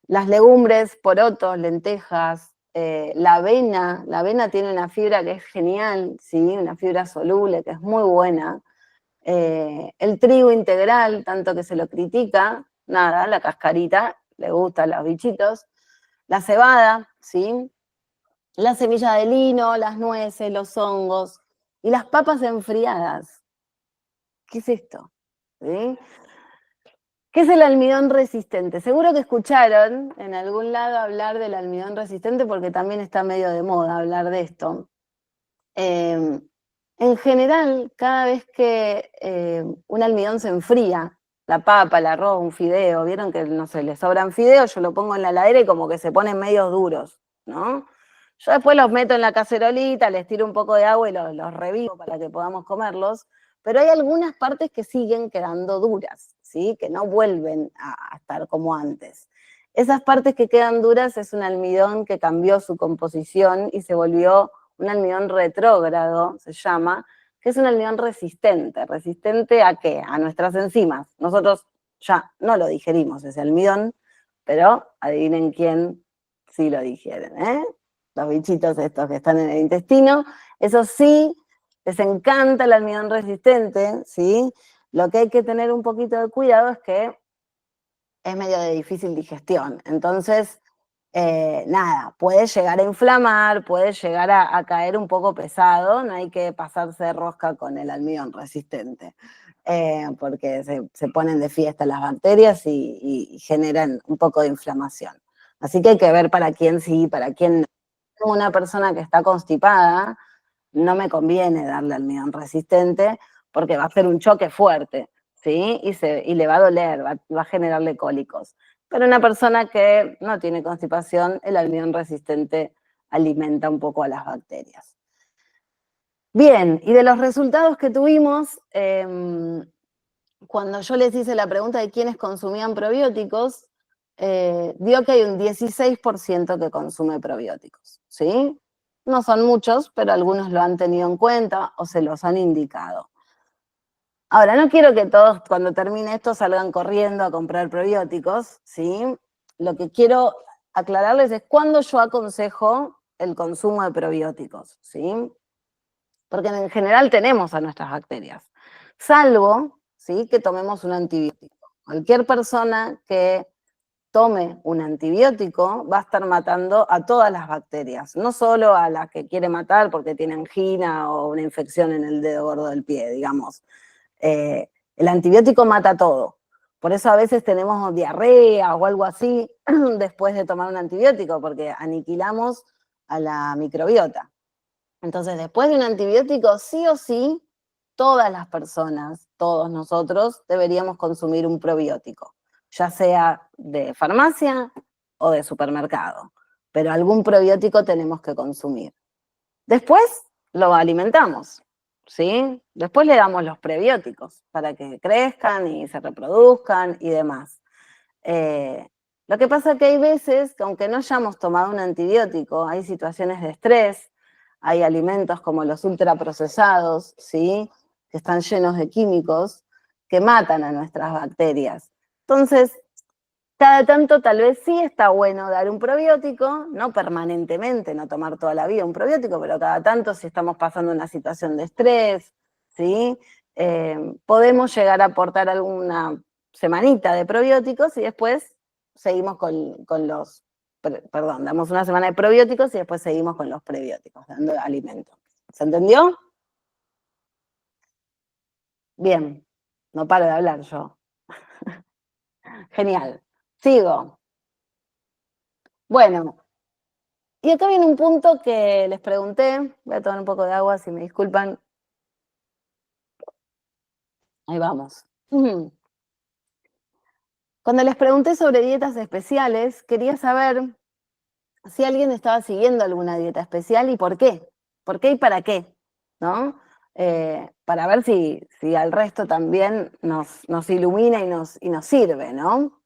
Las legumbres, porotos, lentejas, la avena tiene una fibra que es genial, ¿sí? Una fibra soluble que es muy buena. El trigo integral, tanto que se lo critica, nada, la cascarita, le gusta a los bichitos. La cebada, ¿sí? La semilla de lino, las nueces, los hongos y las papas enfriadas. ¿Qué es esto? ¿Sí? ¿Qué es el almidón resistente? Seguro que escucharon en algún lado hablar del almidón resistente porque también está medio de moda hablar de esto. En general, cada vez que un almidón se enfría, la papa, el arroz, un fideo, vieron que, no sé, les sobran fideos, yo lo pongo en la heladera y como que se ponen medios duros, ¿no? Yo después los meto en la cacerolita, les tiro un poco de agua y los revivo para que podamos comerlos, pero hay algunas partes que siguen quedando duras, ¿sí? Que no vuelven a estar como antes. Esas partes que quedan duras es un almidón que cambió su composición y se volvió un almidón retrógrado, se llama, que es un almidón resistente. ¿Resistente a qué? A nuestras enzimas. Nosotros ya no lo digerimos ese almidón, pero adivinen quién sí lo digieren, ¿eh? Los bichitos estos que están en el intestino. Eso sí, les encanta el almidón resistente, ¿sí? Lo que hay que tener un poquito de cuidado es que es medio de difícil digestión. Entonces, nada, puede llegar a inflamar, puede llegar a caer un poco pesado, no hay que pasarse de rosca con el almidón resistente, porque se ponen de fiesta las bacterias y generan un poco de inflamación. Así que hay que ver para quién sí, para quién no. Una persona que está constipada, no me conviene darle almidón resistente, porque va a ser un choque fuerte, ¿sí? Y le va a doler, va a generarle cólicos. Pero una persona que no tiene constipación, el almidón resistente alimenta un poco a las bacterias. Bien, y de los resultados que tuvimos, cuando yo les hice la pregunta de quiénes consumían probióticos, dio que hay un 16% que consume probióticos, ¿sí? No son muchos, pero algunos lo han tenido en cuenta o se los han indicado. Ahora, no quiero que todos cuando termine esto salgan corriendo a comprar probióticos, ¿sí? Lo que quiero aclararles es cuándo yo aconsejo el consumo de probióticos, ¿sí? Porque en general tenemos a nuestras bacterias, salvo, ¿sí?, que tomemos un antibiótico. Cualquier persona que tome un antibiótico va a estar matando a todas las bacterias, no solo a las que quiere matar porque tiene angina o una infección en el dedo gordo del pie, digamos. El antibiótico mata todo. Por eso a veces tenemos diarrea o algo así después de tomar un antibiótico, porque aniquilamos a la microbiota. Entonces, después de un antibiótico, sí o sí, todas las personas, todos nosotros, deberíamos consumir un probiótico, ya sea de farmacia o de supermercado, pero algún probiótico tenemos que consumir. Después lo alimentamos, ¿sí? Después le damos los prebióticos para que crezcan y se reproduzcan y demás. Lo que pasa es que hay veces que aunque no hayamos tomado un antibiótico, hay situaciones de estrés, hay alimentos como los ultraprocesados, ¿sí?, que están llenos de químicos que matan a nuestras bacterias. Entonces, cada tanto tal vez sí está bueno dar un probiótico, no permanentemente, no tomar toda la vida un probiótico, pero cada tanto si estamos pasando una situación de estrés, ¿sí?, podemos llegar a aportar alguna semanita de probióticos y después seguimos con los, perdón, damos una semana de probióticos y después seguimos con los prebióticos, dando alimento. ¿Se entendió? Bien, no paro de hablar yo. Genial. Sigo. Bueno, y acá viene un punto que les pregunté, voy a tomar un poco de agua, si me disculpan. Ahí vamos. Cuando les pregunté sobre dietas especiales, quería saber si alguien estaba siguiendo alguna dieta especial y por qué. ¿Por qué y para qué? ¿No? Para ver si al resto también nos ilumina y nos sirve, ¿no?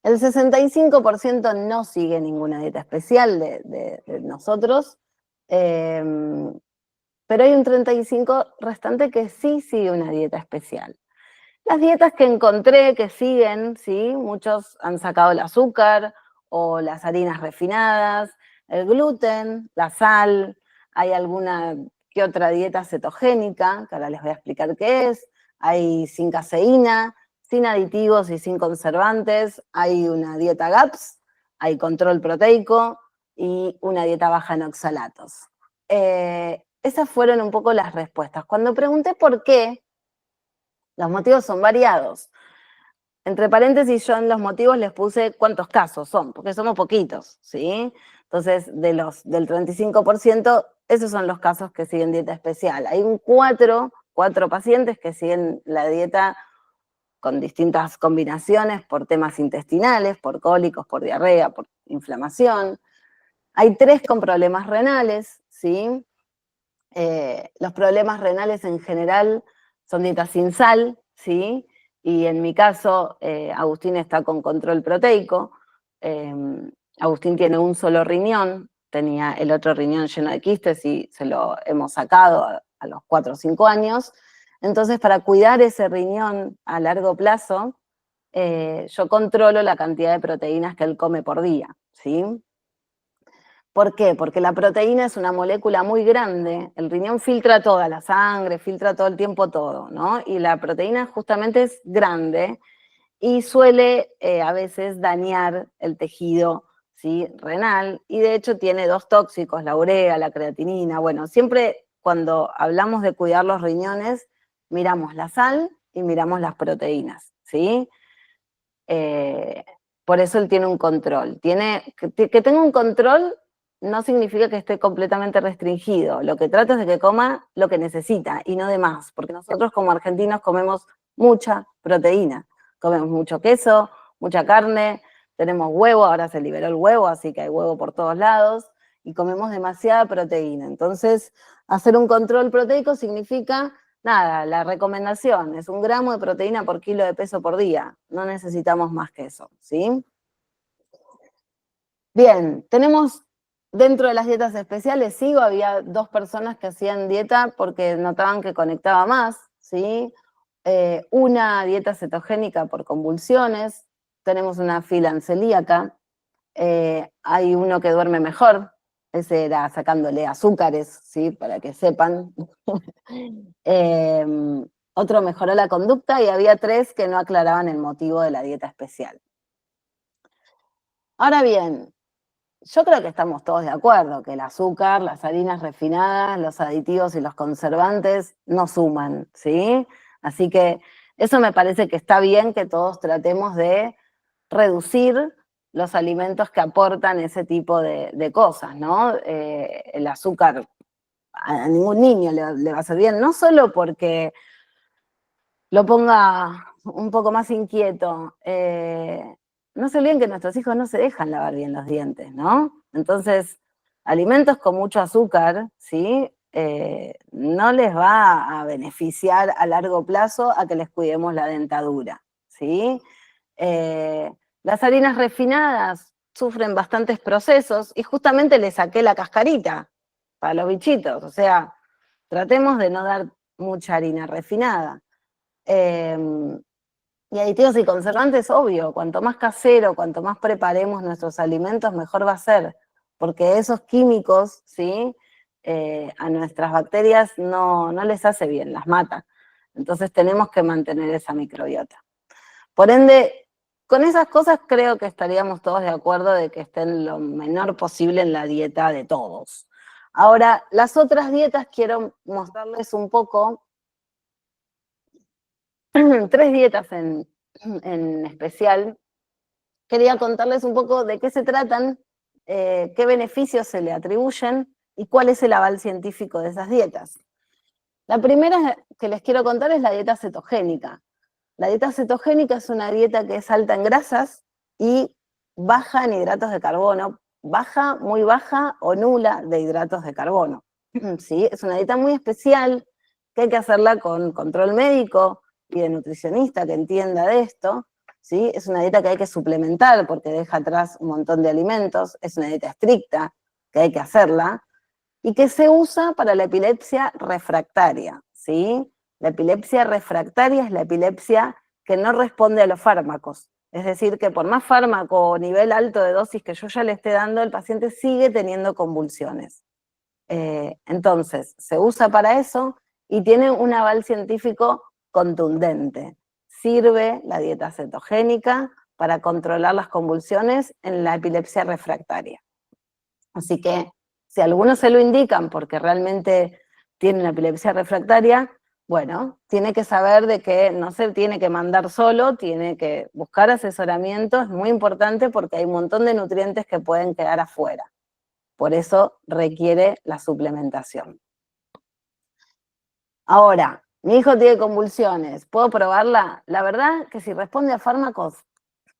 El 65% no sigue ninguna dieta especial de nosotros, pero hay un 35% restante que sí sigue una dieta especial. Las dietas que encontré que siguen, ¿sí?, muchos han sacado el azúcar o las harinas refinadas, el gluten, la sal, hay alguna que otra dieta cetogénica, que ahora les voy a explicar qué es, hay sin caseína, sin aditivos y sin conservantes, hay una dieta GAPS, hay control proteico y una dieta baja en oxalatos. Esas fueron un poco las respuestas. Cuando pregunté por qué, los motivos son variados. Entre paréntesis, yo en los motivos les puse cuántos casos son, porque somos poquitos, ¿sí? Entonces, del 35%, esos son los casos que siguen dieta especial. Hay cuatro pacientes que siguen la dieta con distintas combinaciones por temas intestinales, por cólicos, por diarrea, por inflamación. Hay 3 con problemas renales, ¿sí? Los problemas renales en general son dietas sin sal, ¿sí? Y en mi caso, Agustín está con control proteico. Agustín tiene un solo riñón, tenía el otro riñón lleno de quistes y se lo hemos sacado a los 4 o 5 años. Entonces, para cuidar ese riñón a largo plazo, yo controlo la cantidad de proteínas que él come por día, ¿sí? ¿Por qué? Porque la proteína es una molécula muy grande, el riñón filtra toda la sangre, filtra todo el tiempo todo, ¿no? Y la proteína justamente es grande y suele a veces dañar el tejido, ¿sí?, renal, y de hecho tiene 2 tóxicos, la urea, la creatinina. Bueno, siempre cuando hablamos de cuidar los riñones, miramos la sal y miramos las proteínas, ¿sí? Por eso él tiene un control. Que tenga un control no significa que esté completamente restringido. Lo que trato es de que coma lo que necesita y no de más, porque nosotros como argentinos comemos mucha proteína. Comemos mucho queso, mucha carne, tenemos huevo, ahora se liberó el huevo, así que hay huevo por todos lados, y comemos demasiada proteína. Entonces, hacer un control proteico significa, nada, la recomendación es 1 gramo de proteína por kilo de peso por día. No necesitamos más que eso, ¿sí? Bien, tenemos dentro de las dietas especiales, sigo, había 2 personas que hacían dieta porque notaban que conectaba más, ¿sí? Una dieta cetogénica por convulsiones, tenemos una fila celíaca, hay uno que duerme mejor, ese era sacándole azúcares, ¿sí? Para que sepan. Otro mejoró la conducta y había 3 que no aclaraban el motivo de la dieta especial. Ahora bien, yo creo que estamos todos de acuerdo que el azúcar, las harinas refinadas, los aditivos y los conservantes no suman, ¿sí? Así que eso me parece que está bien que todos tratemos de reducir los alimentos que aportan ese tipo de cosas, ¿no? El azúcar a ningún niño le va a hacer bien, no solo porque lo ponga un poco más inquieto. No se olviden que nuestros hijos no se dejan lavar bien los dientes, ¿no? Entonces, alimentos con mucho azúcar, ¿sí? No les va a beneficiar a largo plazo a que les cuidemos la dentadura, ¿sí? Las harinas refinadas sufren bastantes procesos y justamente le saqué la cascarita para los bichitos, o sea, tratemos de no dar mucha harina refinada. Y aditivos y conservantes, obvio, cuanto más casero, cuanto más preparemos nuestros alimentos, mejor va a ser, porque esos químicos, ¿sí? A nuestras bacterias no les hace bien, las mata. Entonces tenemos que mantener esa microbiota. Por ende, con esas cosas creo que estaríamos todos de acuerdo de que estén lo menor posible en la dieta de todos. Ahora, las otras dietas quiero mostrarles un poco 3 dietas en especial. Quería contarles un poco de qué se tratan, qué beneficios se le atribuyen y cuál es el aval científico de esas dietas. La primera que les quiero contar es la dieta cetogénica. La dieta cetogénica es una dieta que es alta en grasas y baja en hidratos de carbono, baja, muy baja o nula de hidratos de carbono. ¿Sí? Es una dieta muy especial que hay que hacerla con control médico y de nutricionista que entienda de esto, ¿sí? Es una dieta que hay que suplementar porque deja atrás un montón de alimentos, es una dieta estricta que hay que hacerla, y que se usa para la epilepsia refractaria, ¿sí? La epilepsia refractaria es la epilepsia que no responde a los fármacos. Es decir, que por más fármaco o nivel alto de dosis que yo ya le esté dando, el paciente sigue teniendo convulsiones. Entonces, se usa para eso y tiene un aval científico contundente. Sirve la dieta cetogénica para controlar las convulsiones en la epilepsia refractaria. Así que, si algunos se lo indican porque realmente tienen epilepsia refractaria, bueno, tiene que saber de que no se tiene que mandar solo, tiene que buscar asesoramiento, es muy importante porque hay un montón de nutrientes que pueden quedar afuera. Por eso requiere la suplementación. Ahora, mi hijo tiene convulsiones, ¿puedo probarla? La verdad que si responde a fármacos,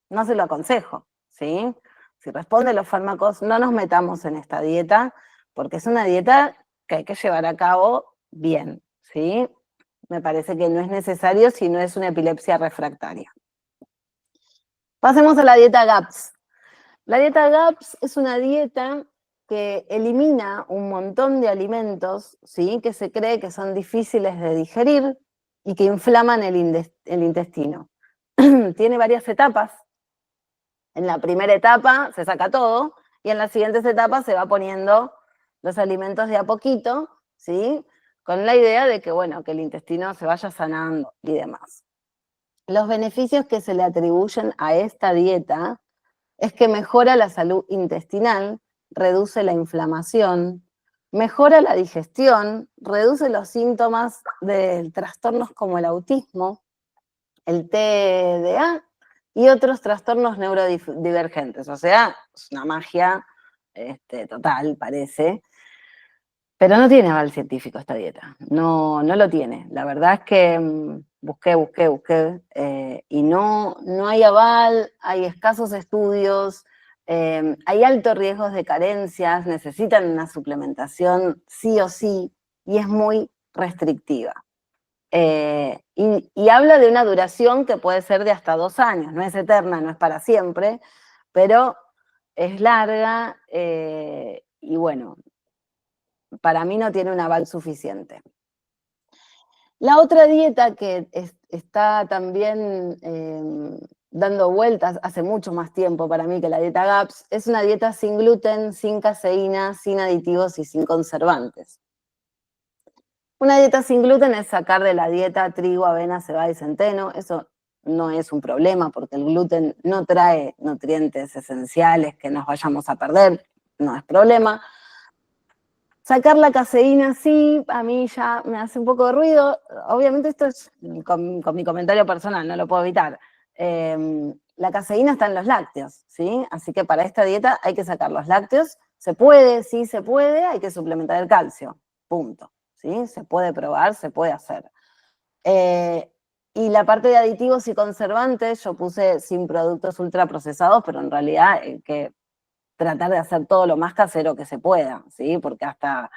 no se lo aconsejo, ¿sí? Si responde a los fármacos, no nos metamos en esta dieta, porque es una dieta que hay que llevar a cabo bien, ¿sí? Me parece que no es necesario si no es una epilepsia refractaria. Pasemos a la dieta GAPS. La dieta GAPS es una dieta que elimina un montón de alimentos, ¿sí? Que se cree que son difíciles de digerir y que inflaman el intestino. Tiene varias etapas. En la primera etapa se saca todo y en las siguientes etapas se va poniendo los alimentos de a poquito, ¿sí? Con la idea de que, bueno, que el intestino se vaya sanando y demás. Los beneficios que se le atribuyen a esta dieta es que mejora la salud intestinal, reduce la inflamación, mejora la digestión, reduce los síntomas de trastornos como el autismo, el TDA y otros trastornos neurodivergentes. O sea, es una magia total, parece. Pero no tiene aval científico esta dieta, no lo tiene. La verdad es que busqué, y no hay aval, hay escasos estudios, hay altos riesgos de carencias, necesitan una suplementación sí o sí, y es muy restrictiva. Y habla de una duración que puede ser de hasta 2 años, no es eterna, no es para siempre, pero es larga, y bueno, para mí no tiene un aval suficiente. La otra dieta que está también dando vueltas hace mucho más tiempo para mí que la dieta GAPS es una dieta sin gluten, sin caseína, sin aditivos y sin conservantes. Una dieta sin gluten es sacar de la dieta trigo, avena, cebada y centeno. Eso no es un problema porque el gluten no trae nutrientes esenciales que nos vayamos a perder, no es problema. Sacar la caseína sí, a mí ya me hace un poco de ruido. Obviamente esto es con mi comentario personal, no lo puedo evitar. La caseína está en los lácteos, ¿sí? Así que para esta dieta hay que sacar los lácteos. Se puede, sí se puede, hay que suplementar el calcio, punto. ¿Sí? Se puede probar, se puede hacer. Y la parte de aditivos y conservantes, yo puse sin productos ultraprocesados, pero en realidad que tratar de hacer todo lo más casero que se pueda, ¿sí? Porque hasta,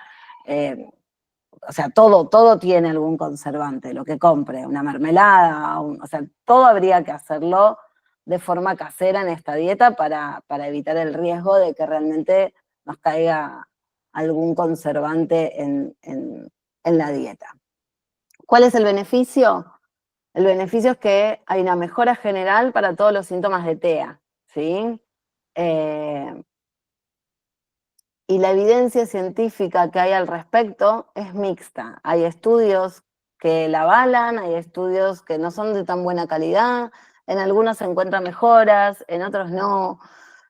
o sea, todo tiene algún conservante, lo que compre, una mermelada, o sea, todo habría que hacerlo de forma casera en esta dieta para evitar el riesgo de que realmente nos caiga algún conservante en la dieta. ¿Cuál es el beneficio? El beneficio es que hay una mejora general para todos los síntomas de TEA, ¿sí? Y la evidencia científica que hay al respecto es mixta. Hay estudios que la avalan, hay estudios que no son de tan buena calidad, en algunos se encuentran mejoras, en otros no.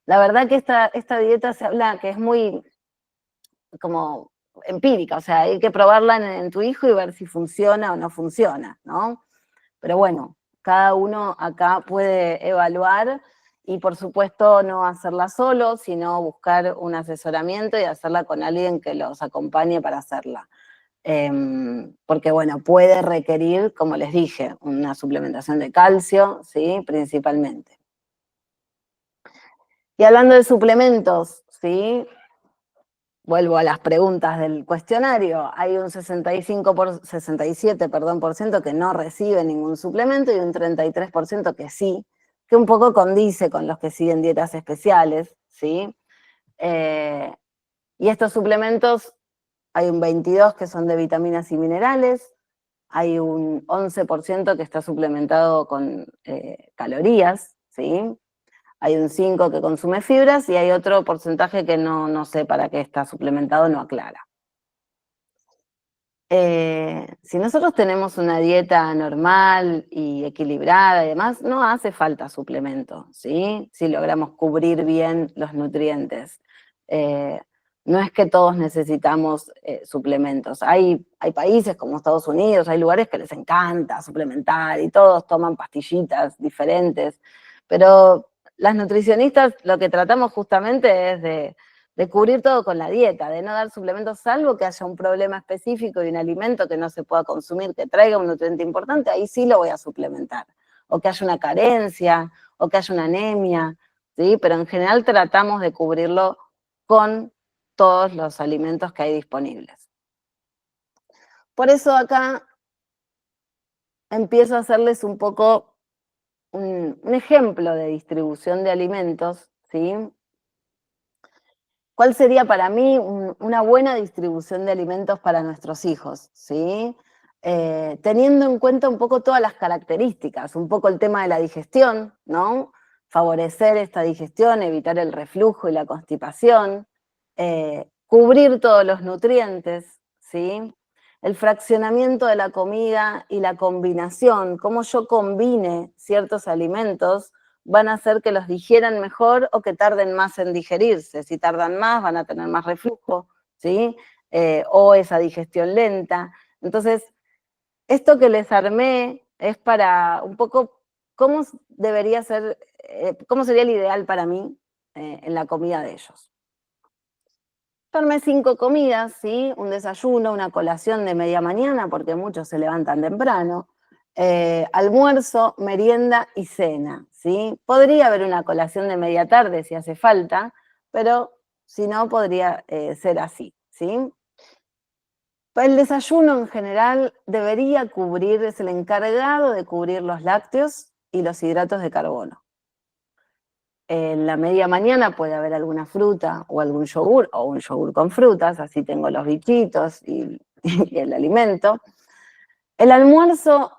La verdad que esta dieta se habla que es muy como empírica, o sea, hay que probarla en tu hijo y ver si funciona o no funciona, ¿no? Pero bueno, cada uno acá puede evaluar y por supuesto no hacerla solo, sino buscar un asesoramiento y hacerla con alguien que los acompañe para hacerla. Porque bueno, puede requerir, como les dije, una suplementación de calcio, ¿sí? Principalmente. Y hablando de suplementos, ¿sí? Vuelvo a las preguntas del cuestionario. Hay un 67% que no recibe ningún suplemento y un 33% que sí, que un poco condice con los que siguen dietas especiales, ¿sí? Y estos suplementos, hay un 22% que son de vitaminas y minerales, hay un 11% que está suplementado con calorías, ¿sí? Hay un 5% que consume fibras y hay otro porcentaje que no sé para qué está suplementado, no aclara. Si nosotros tenemos una dieta normal y equilibrada y demás, no hace falta suplemento, ¿sí? Si logramos cubrir bien los nutrientes. No es que todos necesitamos suplementos. Hay países como Estados Unidos, hay lugares que les encanta suplementar y todos toman pastillitas diferentes, pero las nutricionistas lo que tratamos justamente es de cubrir todo con la dieta, de no dar suplementos salvo que haya un problema específico y un alimento que no se pueda consumir, que traiga un nutriente importante, ahí sí lo voy a suplementar. O que haya una carencia, o que haya una anemia, ¿sí? Pero en general tratamos de cubrirlo con todos los alimentos que hay disponibles. Por eso acá empiezo a hacerles un poco un ejemplo de distribución de alimentos, ¿sí? ¿Cuál sería para mí una buena distribución de alimentos para nuestros hijos? ¿Sí? Teniendo en cuenta un poco todas las características, un poco el tema de la digestión, ¿no? Favorecer esta digestión, evitar el reflujo y la constipación, cubrir todos los nutrientes, ¿sí? El fraccionamiento de la comida y la combinación, cómo yo combine ciertos alimentos van a hacer que los digieran mejor o que tarden más en digerirse. Si tardan más, van a tener más reflujo, ¿sí? O esa digestión lenta. Entonces, esto que les armé es para un poco cómo debería ser, cómo sería el ideal para mí en la comida de ellos. Yo armé 5 comidas, ¿sí? Un desayuno, una colación de media mañana, porque muchos se levantan temprano, almuerzo, merienda y cena, ¿sí? Podría haber una colación de media tarde si hace falta, pero si no, podría ser así, ¿sí? El desayuno en general debería cubrir, es el encargado de cubrir los lácteos y los hidratos de carbono. En la media mañana puede haber alguna fruta o algún yogur, o un yogur con frutas, así tengo los bichitos y el alimento. El almuerzo,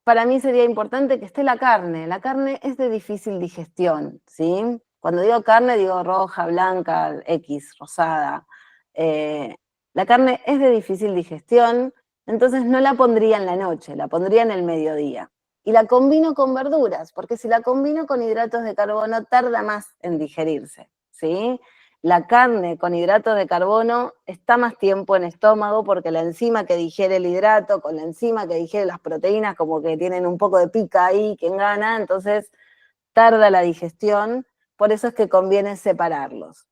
para mí sería importante que esté la carne. La carne es de difícil digestión, ¿sí? Cuando digo carne, digo roja, blanca, X, rosada. La carne es de difícil digestión, entonces no la pondría en la noche, la pondría en el mediodía. Y la combino con verduras, porque si la combino con hidratos de carbono, tarda más en digerirse, ¿sí? La carne con hidratos de carbono está más tiempo en estómago porque la enzima que digiere el hidrato con la enzima que digiere las proteínas como que tienen un poco de pica ahí, quien gana, entonces tarda la digestión, por eso es que conviene separarlos.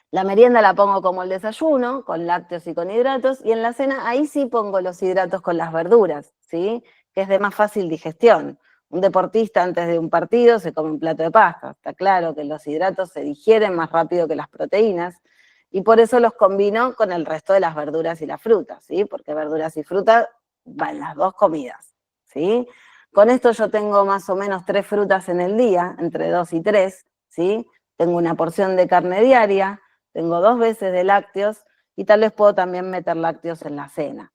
La merienda la pongo como el desayuno, con lácteos y con hidratos, y en la cena ahí sí pongo los hidratos con las verduras, ¿sí? Que es de más fácil digestión. Un deportista antes de un partido se come un plato de pasta. Está claro que los hidratos se digieren más rápido que las proteínas, y por eso los combino con el resto de las verduras y las frutas, ¿sí? Porque verduras y frutas van las 2 comidas, ¿sí? Con esto yo tengo más o menos 3 frutas en el día, entre 2 y 3, ¿sí? Tengo una porción de carne diaria, tengo 2 veces de lácteos y tal vez puedo también meter lácteos en la cena.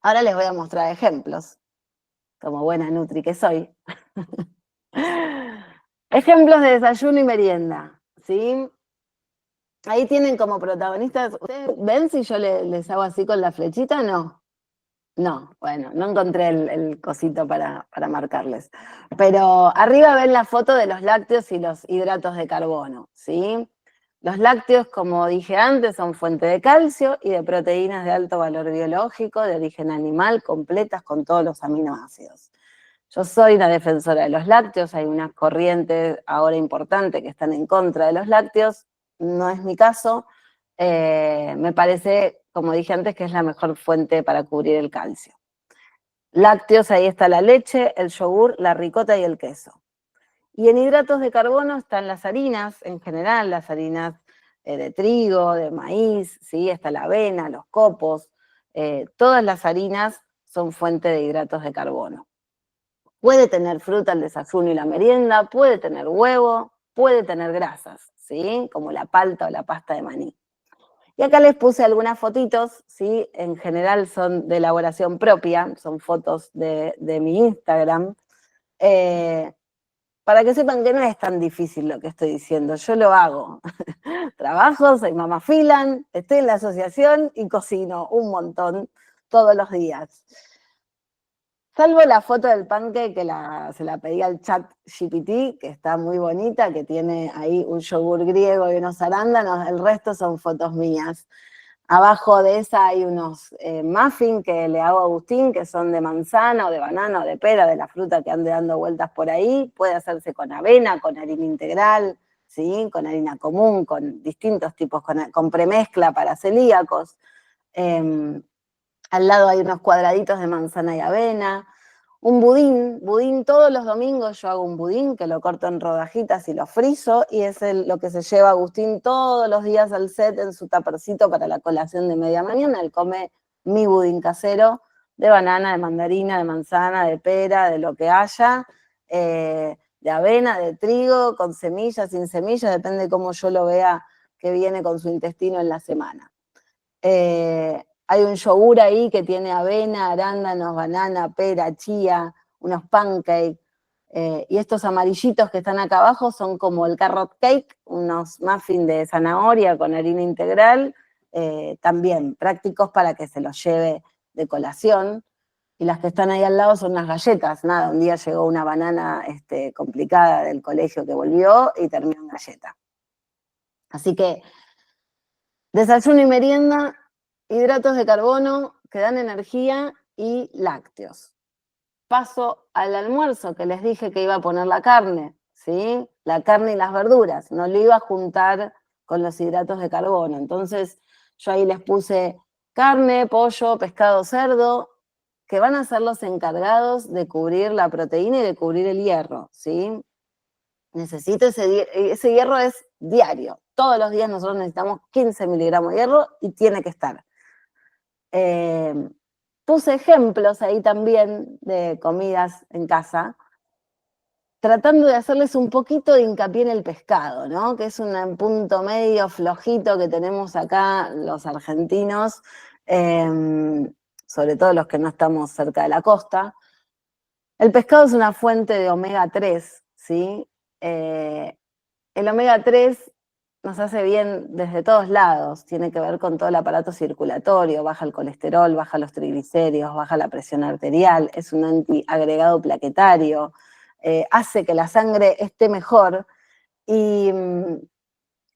Ahora les voy a mostrar ejemplos, como buena nutri que soy. Ejemplos de desayuno y merienda, ¿sí? Ahí tienen como protagonistas, ¿ustedes ven si yo les hago así con la flechita? No. No, bueno, no encontré el cosito para marcarles. Pero arriba ven la foto de los lácteos y los hidratos de carbono, ¿sí? Los lácteos, como dije antes, son fuente de calcio y de proteínas de alto valor biológico, de origen animal, completas con todos los aminoácidos. Yo soy una defensora de los lácteos, hay unas corrientes ahora importantes que están en contra de los lácteos, no es mi caso. Me parece, como dije antes, que es la mejor fuente para cubrir el calcio. Lácteos, ahí está la leche, el yogur, la ricota y el queso. Y en hidratos de carbono están las harinas, en general, las harinas de trigo, de maíz, ¿sí? Está la avena, los copos, todas las harinas son fuente de hidratos de carbono. Puede tener fruta el desayuno y la merienda, puede tener huevo, puede tener grasas, ¿sí? Como la palta o la pasta de maní. Y acá les puse algunas fotitos, ¿sí? En general son de elaboración propia, son fotos de mi Instagram, para que sepan que no es tan difícil lo que estoy diciendo, yo lo hago. Trabajo, soy mamá freelance, estoy en la asociación y cocino un montón todos los días. Salvo la foto del pancake que se la pedí al chat GPT, que está muy bonita, que tiene ahí un yogur griego y unos arándanos, el resto son fotos mías. Abajo de esa hay unos muffins que le hago a Agustín, que son de manzana o de banana o de pera, de la fruta que ande dando vueltas por ahí. Puede hacerse con avena, con harina integral, ¿sí? Con harina común, con distintos tipos, con premezcla para celíacos. Al lado hay unos cuadraditos de manzana y avena. Un budín, todos los domingos yo hago un budín que lo corto en rodajitas y lo frizo, y es lo que se lleva Agustín todos los días al set en su tapercito para la colación de media mañana. Él come mi budín casero de banana, de mandarina, de manzana, de pera, de lo que haya, de avena, de trigo, con semillas, sin semillas, depende de cómo yo lo vea que viene con su intestino en la semana. Hay un yogur ahí que tiene avena, arándanos, banana, pera, chía, unos pancakes. Y estos amarillitos que están acá abajo son como el carrot cake, unos muffins de zanahoria con harina integral, también prácticos para que se los lleve de colación. Y las que están ahí al lado son unas galletas. Nada, un día llegó una banana complicada del colegio que volvió y terminó en galleta. Así que desayuno y merienda, hidratos de carbono que dan energía y lácteos. Paso al almuerzo, que les dije que iba a poner la carne, ¿sí? La carne y las verduras. No lo iba a juntar con los hidratos de carbono. Entonces, yo ahí les puse carne, pollo, pescado, cerdo, que van a ser los encargados de cubrir la proteína y de cubrir el hierro, ¿sí? Necesito ese hierro es diario. Todos los días nosotros necesitamos 15 miligramos de hierro y tiene que estar. Puse ejemplos ahí también de comidas en casa, tratando de hacerles un poquito de hincapié en el pescado, ¿no? Que es un punto medio flojito que tenemos acá los argentinos, sobre todo los que no estamos cerca de la costa. El pescado es una fuente de omega 3, ¿sí? El omega 3 nos hace bien desde todos lados, tiene que ver con todo el aparato circulatorio, baja el colesterol, baja los triglicéridos, baja la presión arterial, es un antiagregado plaquetario, hace que la sangre esté mejor y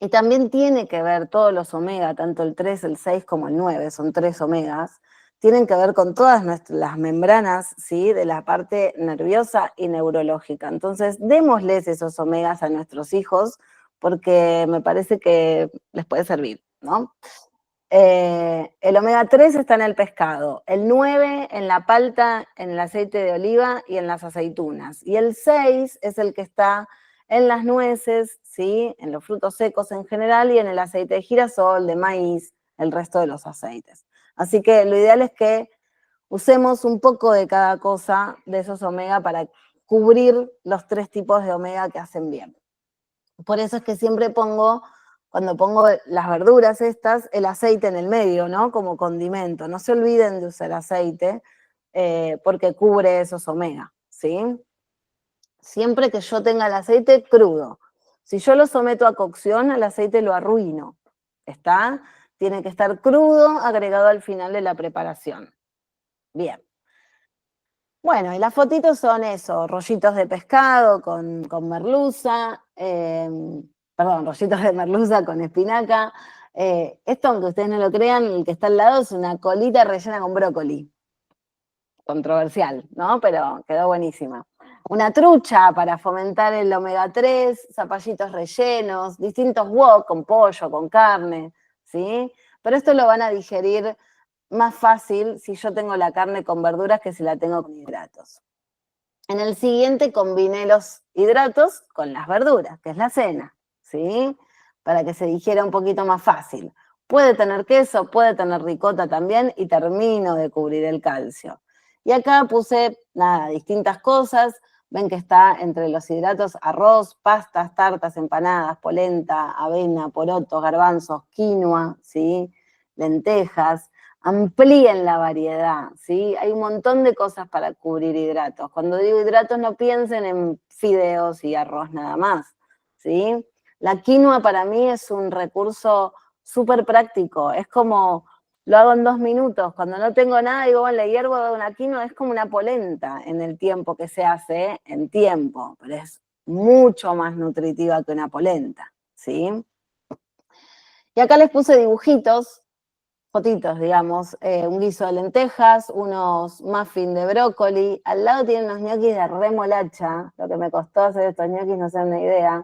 también tiene que ver todos los omega, tanto el 3, el 6 como el 9, son 3 omegas, tienen que ver con todas las membranas, ¿sí? De la parte nerviosa y neurológica. Entonces, démosles esos omegas a nuestros hijos porque me parece que les puede servir, ¿no? El omega 3 está en el pescado, el 9 en la palta, en el aceite de oliva y en las aceitunas. Y el 6 es el que está en las nueces, ¿sí? En los frutos secos en general y en el aceite de girasol, de maíz, el resto de los aceites. Así que lo ideal es que usemos un poco de cada cosa de esos omega para cubrir los 3 tipos de omega que hacen bien. Por eso es que siempre cuando pongo las verduras estas, el aceite en el medio, ¿no? Como condimento. No se olviden de usar aceite porque cubre esos omega, ¿sí? Siempre que yo tenga el aceite crudo. Si yo lo someto a cocción, el aceite lo arruino. ¿Está? Tiene que estar crudo, agregado al final de la preparación. Bien. Bueno, y las fotitos son eso, rollitos de pescado con merluza, perdón, rollitos de merluza con espinaca. Esto, aunque ustedes no lo crean, el que está al lado es una colita rellena con brócoli. Controversial, ¿no? Pero quedó buenísima. Una trucha para fomentar el omega 3, zapallitos rellenos, distintos wok con pollo, con carne, ¿sí? Pero esto lo van a digerir más fácil si yo tengo la carne con verduras que si la tengo con hidratos. En el siguiente combiné los hidratos con las verduras, que es la cena, ¿sí? Para que se digiera un poquito más fácil. Puede tener queso, puede tener ricota también y termino de cubrir el calcio. Y acá puse, nada, distintas cosas. Ven que está entre los hidratos arroz, pastas, tartas, empanadas, polenta, avena, porotos, garbanzos, quinoa, ¿sí? Lentejas. Amplíen la variedad, ¿sí? Hay un montón de cosas para cubrir hidratos. Cuando digo hidratos no piensen en fideos y arroz nada más, ¿sí? La quinoa para mí es un recurso súper práctico, es como, lo hago en 2 minutos, cuando no tengo nada digo, bueno, le hiervo de una quinoa, es como una polenta en el tiempo que se hace, en tiempo, pero es mucho más nutritiva que una polenta, ¿sí? Y acá les puse dibujitos, fotitos, digamos, un guiso de lentejas, unos muffins de brócoli, al lado tienen unos ñoquis de remolacha, lo que me costó hacer estos ñoquis no se dan una idea,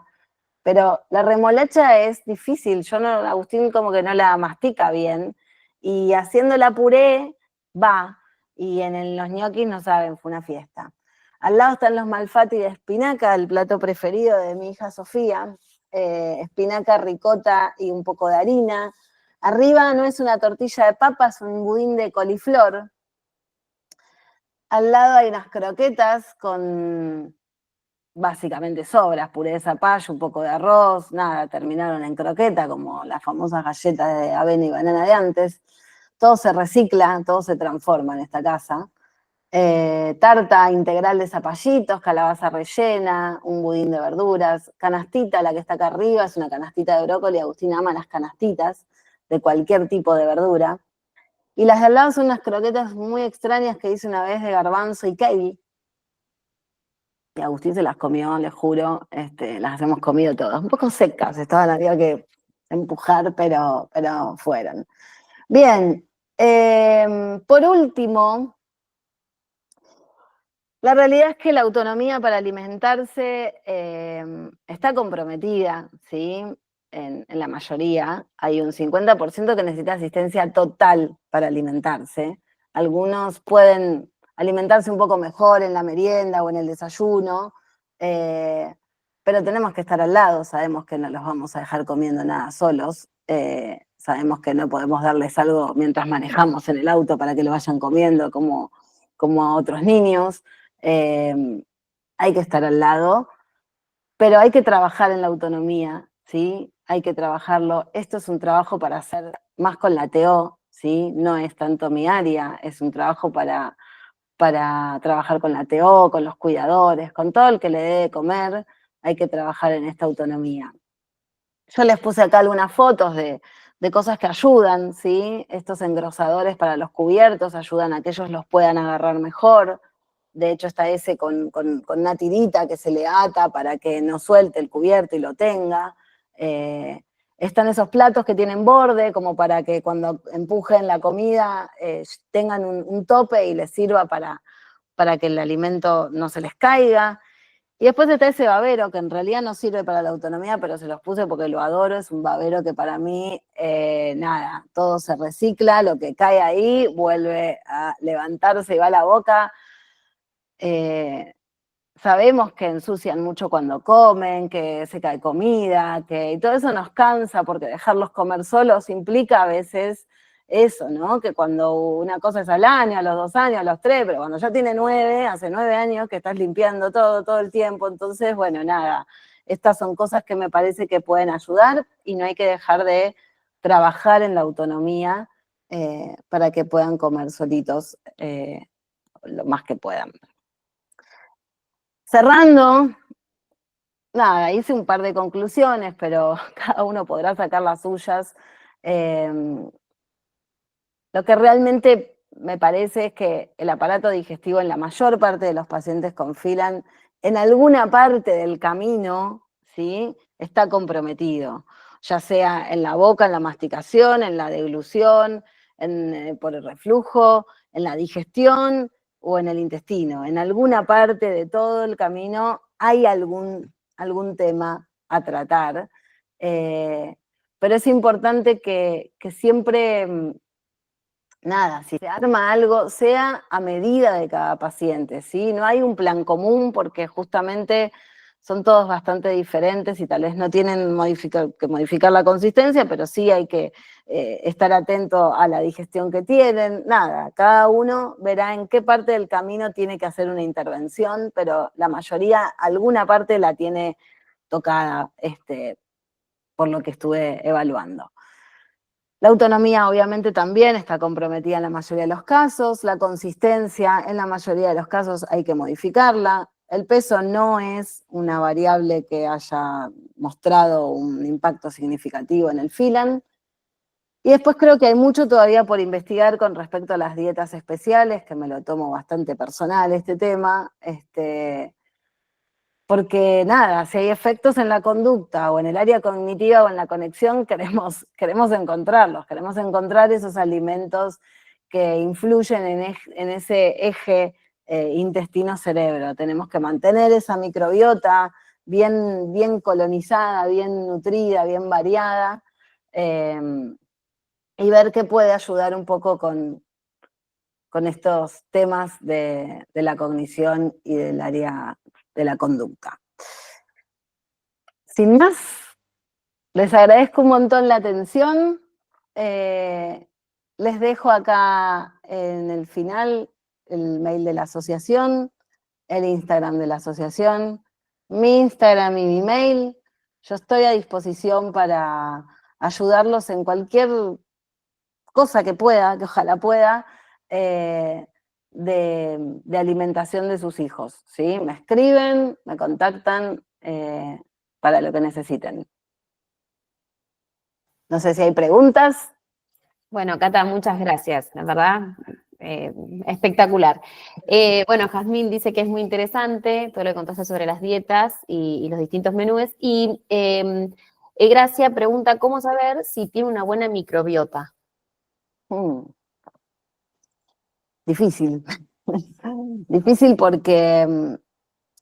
pero la remolacha es difícil, Agustín como que no la mastica bien, y haciéndola puré va, y en los ñoquis no saben, fue una fiesta. Al lado están los malfatti de espinaca, el plato preferido de mi hija Sofía, espinaca, ricota y un poco de harina. Arriba no es una tortilla de papas, es un budín de coliflor. Al lado hay unas croquetas con básicamente sobras, puré de zapallo, un poco de arroz, nada, terminaron en croqueta, como las famosas galletas de avena y banana de antes. Todo se recicla, todo se transforma en esta casa. Tarta integral de zapallitos, calabaza rellena, un budín de verduras, canastita, la que está acá arriba, es una canastita de brócoli, Agustín ama las canastitas, de cualquier tipo de verdura. Y las de al lado son unas croquetas muy extrañas que hice una vez de garbanzo y kale. Y Agustín se las comió, les juro, las hemos comido todas. Un poco secas, estaban, había que empujar, pero fueron. Bien, por último, la realidad es que la autonomía para alimentarse está comprometida, ¿sí? en la mayoría, hay un 50% que necesita asistencia total para alimentarse. Algunos pueden alimentarse un poco mejor en la merienda o en el desayuno, pero tenemos que estar al lado, sabemos que no los vamos a dejar comiendo nada solos, sabemos que no podemos darles algo mientras manejamos en el auto para que lo vayan comiendo como a otros niños. Hay que estar al lado, pero hay que trabajar en la autonomía, ¿sí? Hay que trabajarlo. Esto es un trabajo para hacer más con la TO, ¿sí? No es tanto mi área, es un trabajo para trabajar con la TO, con los cuidadores, con todo el que le dé de comer, hay que trabajar en esta autonomía. Yo les puse acá algunas fotos de cosas que ayudan, ¿sí? Estos engrosadores para los cubiertos ayudan a que ellos los puedan agarrar mejor. De hecho, está ese con una tirita que se le ata para que no suelte el cubierto y lo tenga. Están esos platos que tienen borde, como para que cuando empujen la comida tengan un tope y les sirva para que el alimento no se les caiga. Y después está ese babero, que en realidad no sirve para la autonomía, pero se los puse porque lo adoro. Es un babero que para mí, nada, todo se recicla, lo que cae ahí vuelve a levantarse y va a la boca. Sabemos que ensucian mucho cuando comen, que se cae comida, y todo eso nos cansa porque dejarlos comer solos implica a veces eso, ¿no? Que cuando una cosa es al año, a los 2 años, a los 3, pero cuando ya tiene 9, hace 9 años que estás limpiando todo el tiempo, entonces, bueno, nada, estas son cosas que me parece que pueden ayudar y no hay que dejar de trabajar en la autonomía para que puedan comer solitos lo más que puedan. Cerrando, nada, hice un par de conclusiones, pero cada uno podrá sacar las suyas. Lo que realmente me parece es que el aparato digestivo en la mayor parte de los pacientes con Phelan, en alguna parte del camino, ¿sí?, está comprometido, ya sea en la boca, en la masticación, en la deglución, por el reflujo, en la digestión o en el intestino. En alguna parte de todo el camino hay algún tema a tratar, pero es importante que siempre, nada, si se arma algo, sea a medida de cada paciente, ¿sí? No hay un plan común porque justamente son todos bastante diferentes y tal vez no tienen que modificar la consistencia, pero sí hay que estar atento a la digestión que tienen. Nada, cada uno verá en qué parte del camino tiene que hacer una intervención, pero la mayoría, alguna parte la tiene tocada, por lo que estuve evaluando. La autonomía obviamente también está comprometida en la mayoría de los casos, la consistencia en la mayoría de los casos hay que modificarla, el peso no es una variable que haya mostrado un impacto significativo en el Phelan, y después creo que hay mucho todavía por investigar con respecto a las dietas especiales, que me lo tomo bastante personal este tema, porque nada, si hay efectos en la conducta o en el área cognitiva o en la conexión, queremos encontrarlos, queremos encontrar esos alimentos que influyen en ese eje intestino-cerebro. Tenemos que mantener esa microbiota bien colonizada, bien nutrida, bien variada, y ver qué puede ayudar un poco con estos temas de la cognición y del área de la conducta. Sin más, les agradezco un montón la atención. Les dejo acá en el final el mail de la asociación, el Instagram de la asociación, mi Instagram y mi mail. Yo estoy a disposición para ayudarlos en cualquier cosa que pueda, que ojalá pueda, de alimentación de sus hijos, ¿sí? Me escriben, me contactan para lo que necesiten. No sé si hay preguntas. Bueno, Cata, muchas gracias, la verdad, espectacular. Bueno, Jazmín dice que es muy interesante todo lo que contaste sobre las dietas y los distintos menús, y Gracia pregunta cómo saber si tiene una buena microbiota. Difícil. Difícil porque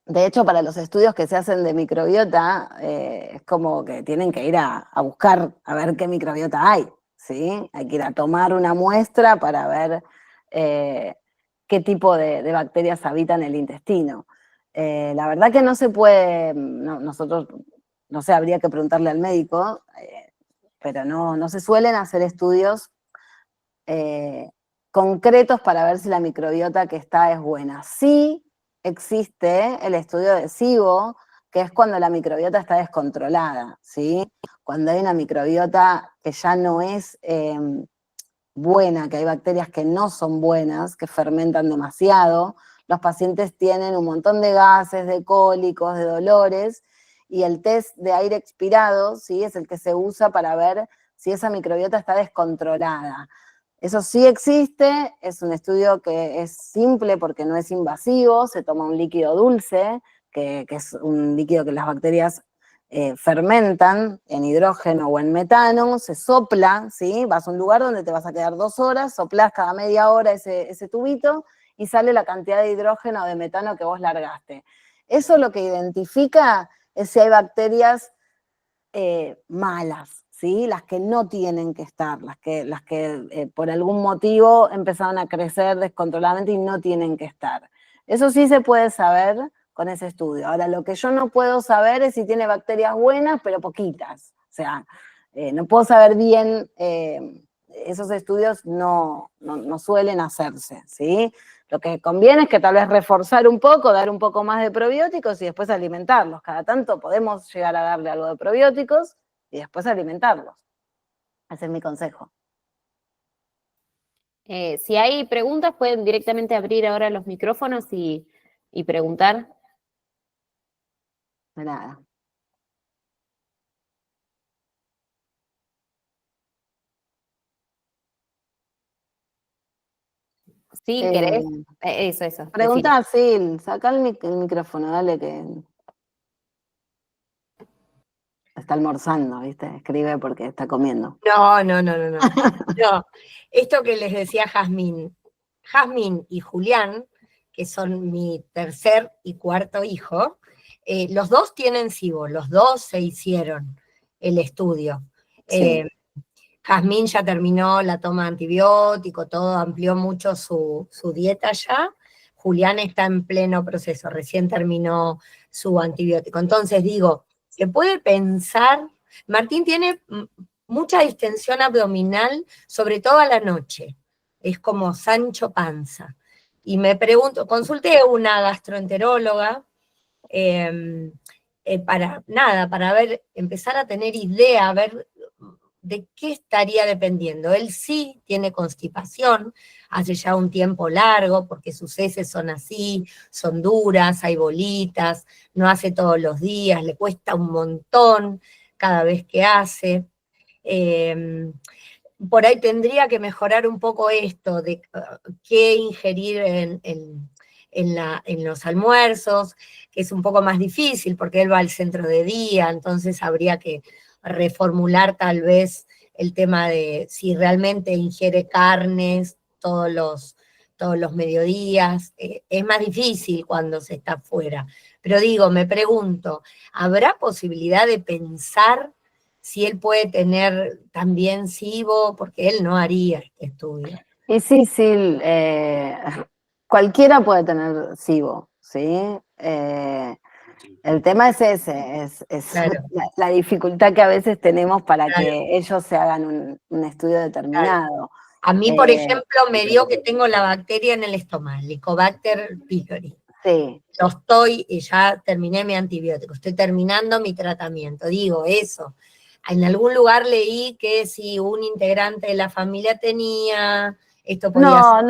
De hecho, para los estudios que se hacen de microbiota, es como que tienen que ir a buscar, a ver qué microbiota hay, ¿sí? Hay que ir a tomar una muestra para ver qué tipo de bacterias habitan el intestino. La verdad que no se puede, nosotros, no sé, habría que preguntarle al médico, pero no se suelen hacer estudios concretos para ver si la microbiota que está es buena. Sí existe el estudio de SIBO, que es cuando la microbiota está descontrolada, ¿sí? Cuando hay una microbiota que ya no es buena, que hay bacterias que no son buenas, que fermentan demasiado, los pacientes tienen un montón de gases, de cólicos, de dolores, y el test de aire expirado, ¿sí? Es el que se usa para ver si esa microbiota está descontrolada. Eso sí existe, es un estudio que es simple porque no es invasivo, se toma un líquido dulce, que es un líquido que las bacterias fermentan en hidrógeno o en metano, se sopla, ¿sí? Vas a un lugar donde te vas a quedar 2 horas, soplás cada media hora ese tubito y sale la cantidad de hidrógeno o de metano que vos largaste. Eso lo que identifica es si hay bacterias malas, ¿sí? Las que no tienen que estar, las que por algún motivo empezaron a crecer descontroladamente y no tienen que estar. Eso sí se puede saber con ese estudio. Ahora, lo que yo no puedo saber es si tiene bacterias buenas, pero poquitas. O sea, no puedo saber bien, esos estudios no suelen hacerse, ¿sí? Lo que conviene es que tal vez reforzar un poco, dar un poco más de probióticos y después alimentarlos. Cada tanto podemos llegar a darle algo de probióticos y después alimentarlos. Ese es mi consejo. Si hay preguntas, pueden directamente abrir ahora los micrófonos y preguntar. De nada. Sí, ¿querés? Eso. Pregunta, Sil, saca el micrófono, dale que está almorzando, ¿viste? Escribe porque está comiendo. No. No, esto que les decía Jazmín y Julián, que son mi tercer y cuarto hijo, los dos tienen SIBO, los dos se hicieron el estudio. Sí. Jazmín ya terminó la toma de antibiótico, todo amplió mucho su dieta ya. Julián está en pleno proceso, recién terminó su antibiótico. Entonces digo, se puede pensar, Martín tiene mucha distensión abdominal, sobre todo a la noche, es como Sancho Panza. Y me pregunto, consulté a una gastroenteróloga para ver, empezar a tener idea, a ver de qué estaría dependiendo. Él sí tiene constipación, hace ya un tiempo largo, porque sus heces son así, son duras, hay bolitas, no hace todos los días, le cuesta un montón cada vez que hace. Por ahí tendría que mejorar un poco esto de qué ingerir en los almuerzos, que es un poco más difícil porque él va al centro de día, entonces habría que reformular tal vez el tema de si realmente ingiere carnes todos los mediodías. Es más difícil cuando se está afuera. Pero digo, me pregunto, ¿habrá posibilidad de pensar si él puede tener también SIBO? Porque él no haría este estudio. Y sí, cualquiera puede tener SIBO, ¿sí? El tema es ese, es Claro. la dificultad que a veces tenemos para Claro. que ellos se hagan un estudio determinado. A mí, por ejemplo, me dio que tengo la bacteria en el estómago, Helicobacter pylori. Sí. Ya terminé mi antibiótico, estoy terminando mi tratamiento. Digo eso. En algún lugar leí que si un integrante de la familia tenía, esto podía ser.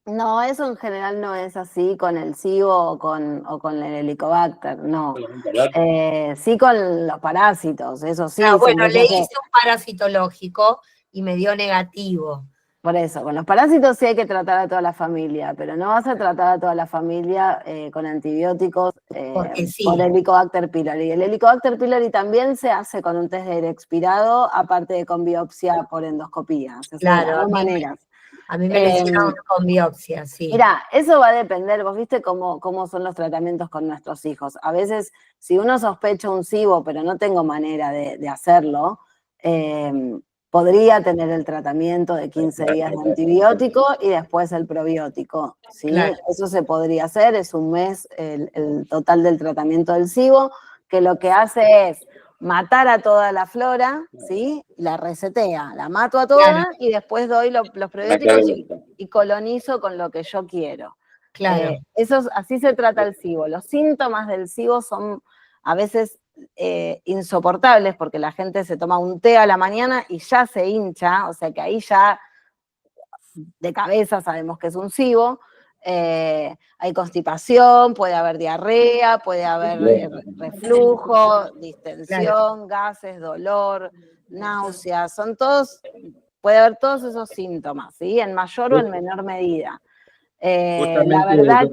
No, eso en general no es así con el SIBO o con el Helicobacter, no. Sí con los parásitos, eso sí. Bueno, le hice un parasitológico y me dio negativo. Por eso, con los parásitos sí hay que tratar a toda la familia, pero no vas a tratar a toda la familia con antibióticos por Helicobacter pylori. El Helicobacter pylori también se hace con un test de aire expirado, aparte de con biopsia por endoscopía. Se hace de las dos maneras. A mí me lo hicieron con biopsia, sí. Mira, eso va a depender, vos viste cómo son los tratamientos con nuestros hijos. A veces, si uno sospecha un SIBO, pero no tengo manera de hacerlo, podría tener el tratamiento de 15 días de antibiótico y después el probiótico, ¿sí? Claro. Eso se podría hacer, es un mes el total del tratamiento del SIBO, que lo que hace es matar a toda la flora, ¿sí? La resetea, la mato a toda Claro. y después doy los probióticos y colonizo con lo que yo quiero. Claro. Así se trata el SIBO. Los síntomas del SIBO son a veces insoportables porque la gente se toma un té a la mañana y ya se hincha, o sea que ahí ya de cabeza sabemos que es un SIBO. Hay constipación, puede haber diarrea, puede haber reflujo, distensión, gases, dolor, náuseas, puede haber todos esos síntomas, ¿sí? En mayor o en menor medida. La verdad,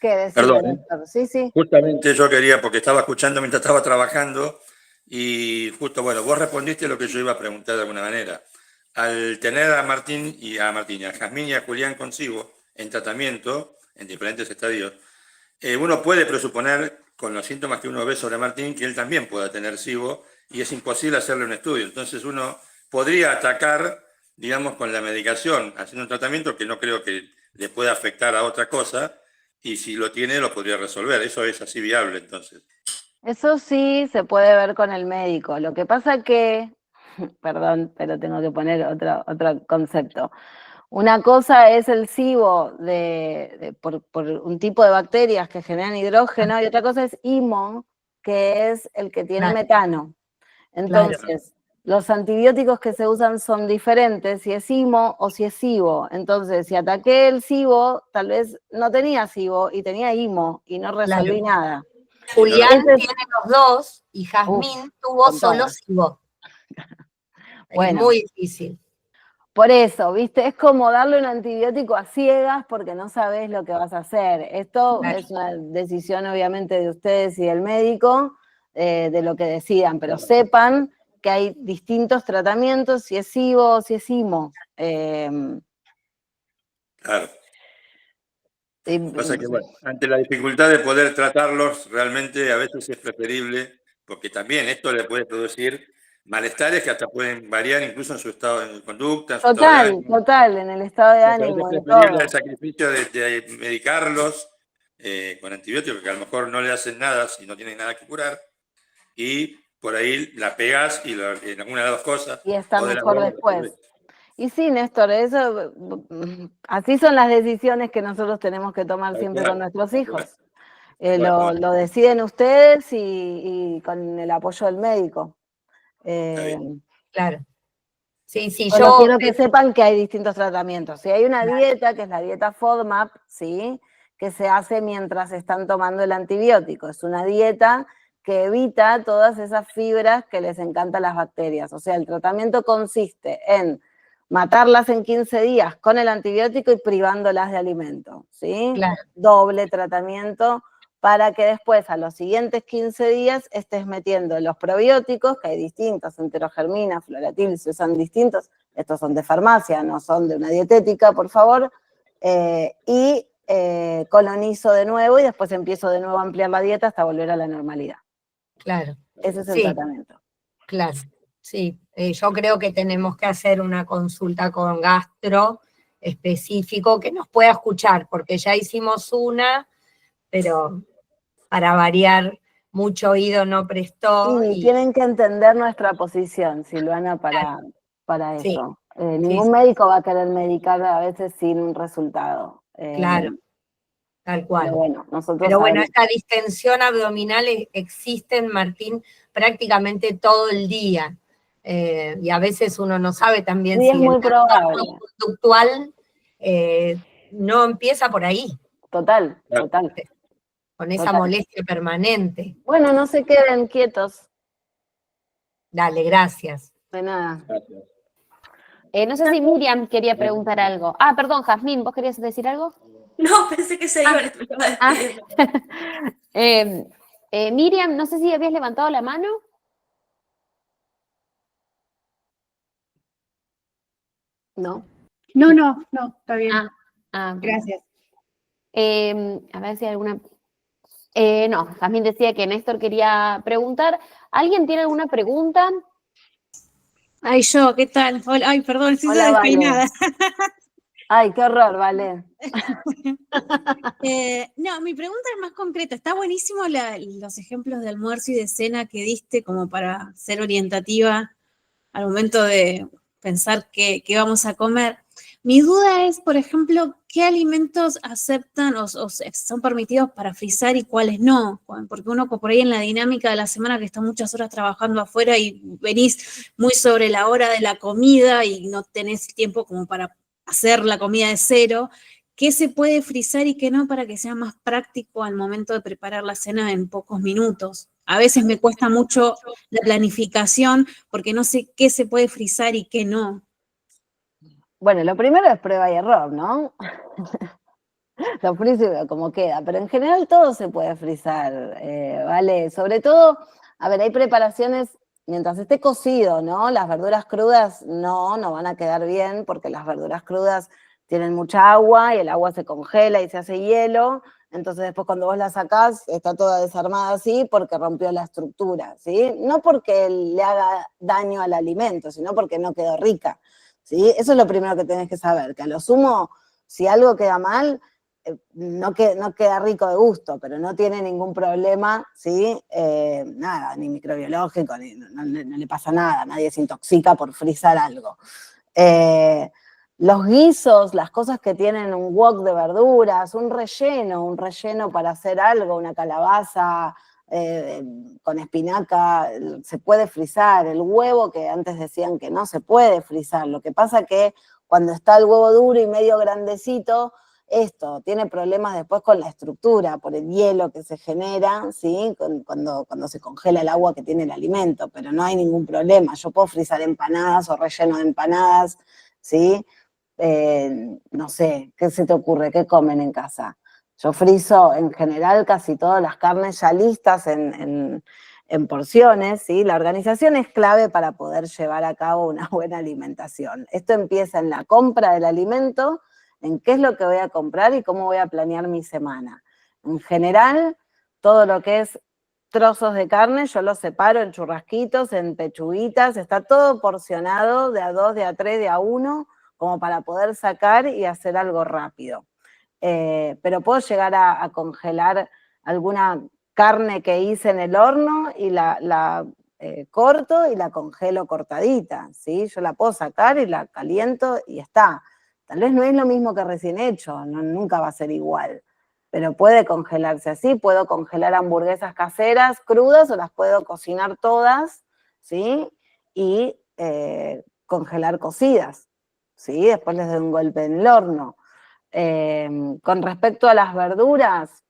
¿qué decir, Perdón, Néstor? Sí. Justamente yo quería, porque estaba escuchando mientras estaba trabajando, y justo, bueno, vos respondiste lo que yo iba a preguntar de alguna manera. Al tener a Martín, a Jazmín y a Julián consigo en tratamiento, en diferentes estadios, uno puede presuponer, con los síntomas que uno ve sobre Martín, que él también pueda tener SIBO, y es imposible hacerle un estudio. Entonces uno podría atacar, digamos, con la medicación, haciendo un tratamiento que no creo que le pueda afectar a otra cosa, y si lo tiene, lo podría resolver. Eso es así viable, entonces. Eso sí se puede ver con el médico. Lo que pasa que, perdón, pero tengo que poner otro concepto. Una cosa es el SIBO por un tipo de bacterias que generan hidrógeno y otra cosa es IMO, que es el que tiene metano. Entonces, los antibióticos que se usan son diferentes, si es IMO o si es SIBO. Entonces, si ataqué el SIBO, tal vez no tenía SIBO y tenía IMO y no resolví nada. Julián tiene los dos y Jazmín tuvo solo SIBO. Bueno, es muy difícil. Por eso, ¿viste? Es como darle un antibiótico a ciegas porque no sabes lo que vas a hacer. Esto es una decisión obviamente de ustedes y del médico, de lo que decidan, pero sepan que hay distintos tratamientos, si es SIBO o si es IMO. Claro. Pasa que, bueno, ante la dificultad de poder tratarlos, realmente a veces es preferible, porque también esto le puede producir malestares que hasta pueden variar incluso en su estado de conducta, en su estado de ánimo. Total, en el estado de ánimo, Es en todo. preferible el sacrificio de medicarlos con antibióticos, que a lo mejor no le hacen nada si no tienen nada que curar, y por ahí la pegas y en alguna de las dos cosas. Y está mejor después. Y sí, Néstor, así son las decisiones que nosotros tenemos que tomar siempre con nuestros hijos. Lo deciden ustedes y con el apoyo del médico. Claro. Sí, Solo quiero que sepan que hay distintos tratamientos. Si hay una dieta, que es la dieta FODMAP, ¿sí? Que se hace mientras están tomando el antibiótico. Es una dieta que evita todas esas fibras que les encantan las bacterias. O sea, el tratamiento consiste en matarlas en 15 días con el antibiótico y privándolas de alimento, ¿sí? Claro. Doble tratamiento para que después, a los siguientes 15 días, estés metiendo los probióticos, que hay distintos, enterogermina, floratil, se usan distintos, estos son de farmacia, no son de una dietética, por favor, y colonizo de nuevo y después empiezo de nuevo a ampliar la dieta hasta volver a la normalidad. Claro. Ese es el tratamiento. Claro, sí. Yo creo que tenemos que hacer una consulta con gastro específico que nos pueda escuchar, porque ya hicimos una, pero para variar, mucho oído no prestó. Y tienen que entender nuestra posición, Silvana, para eso. Ningún médico va a querer medicar a veces sin un resultado. Claro, tal cual. Pero bueno, esta distensión abdominal existe en Martín prácticamente todo el día. Y a veces uno no sabe también si es muy probable. Conductual no empieza por ahí. Total. Con esa molestia permanente. Bueno, no se queden quietos. Dale, gracias. De nada. No sé si Miriam quería preguntar algo. Ah, perdón, Jazmín, ¿vos querías decir algo? No, pensé que se iba a despedir. Miriam, no sé si habías levantado la mano. No. No, está bien. Bueno. Gracias. A ver si hay alguna... no, también decía que Néstor quería preguntar. ¿Alguien tiene alguna pregunta? Ay, yo, ¿qué tal? Hola, ay, perdón, estoy Hola, toda Vale. despeinada. Ay, qué horror, Vale. No, mi pregunta es más concreta. Está buenísimo los ejemplos de almuerzo y de cena que diste como para ser orientativa al momento de pensar qué vamos a comer. Mi duda es, por ejemplo, ¿qué alimentos aceptan o son permitidos para frizar y cuáles no? Porque uno por ahí en la dinámica de la semana que está muchas horas trabajando afuera y venís muy sobre la hora de la comida y no tenés tiempo como para hacer la comida de cero, ¿qué se puede frizar y qué no para que sea más práctico al momento de preparar la cena en pocos minutos? A veces me cuesta mucho la planificación porque no sé qué se puede frizar y qué no. Bueno, lo primero es prueba y error, ¿no? Lo friso y veo cómo queda, pero en general todo se puede frizar, ¿vale? Sobre todo, a ver, hay preparaciones, mientras esté cocido, ¿no? Las verduras crudas no van a quedar bien porque las verduras crudas tienen mucha agua y el agua se congela y se hace hielo, entonces después cuando vos la sacás está toda desarmada así porque rompió la estructura, ¿sí? No porque le haga daño al alimento, sino porque no quedó rica, ¿sí? Eso es lo primero que tenés que saber, que a lo sumo, si algo queda mal, no queda rico de gusto, pero no tiene ningún problema, ¿sí? Nada, ni microbiológico, no le pasa nada, nadie se intoxica por frizar algo. Los guisos, las cosas que tienen un wok de verduras, un relleno para hacer algo, una calabaza con espinaca, se puede frizar. El huevo, que antes decían que no se puede frizar, lo que pasa que cuando está el huevo duro y medio grandecito, esto tiene problemas después con la estructura, por el hielo que se genera, ¿sí? Cuando se congela el agua que tiene el alimento, pero no hay ningún problema. Yo puedo frizar empanadas o relleno de empanadas, ¿sí? No sé, ¿qué se te ocurre? ¿Qué comen en casa? Yo frizo en general casi todas las carnes ya listas en porciones, ¿sí? La organización es clave para poder llevar a cabo una buena alimentación. Esto empieza en la compra del alimento, en qué es lo que voy a comprar y cómo voy a planear mi semana. En general, todo lo que es trozos de carne, yo los separo en churrasquitos, en pechuguitas, está todo porcionado de a 2, de a 3, de a 1, como para poder sacar y hacer algo rápido. Pero puedo llegar a congelar alguna carne que hice en el horno y la corto y la congelo cortadita, ¿sí? Yo la puedo sacar y la caliento y está. Tal vez no es lo mismo que recién hecho, nunca va a ser igual, pero puede congelarse así. Puedo congelar hamburguesas caseras crudas o las puedo cocinar todas, ¿sí? Y congelar cocidas, ¿sí? Después les doy un golpe en el horno. Con respecto a las verduras,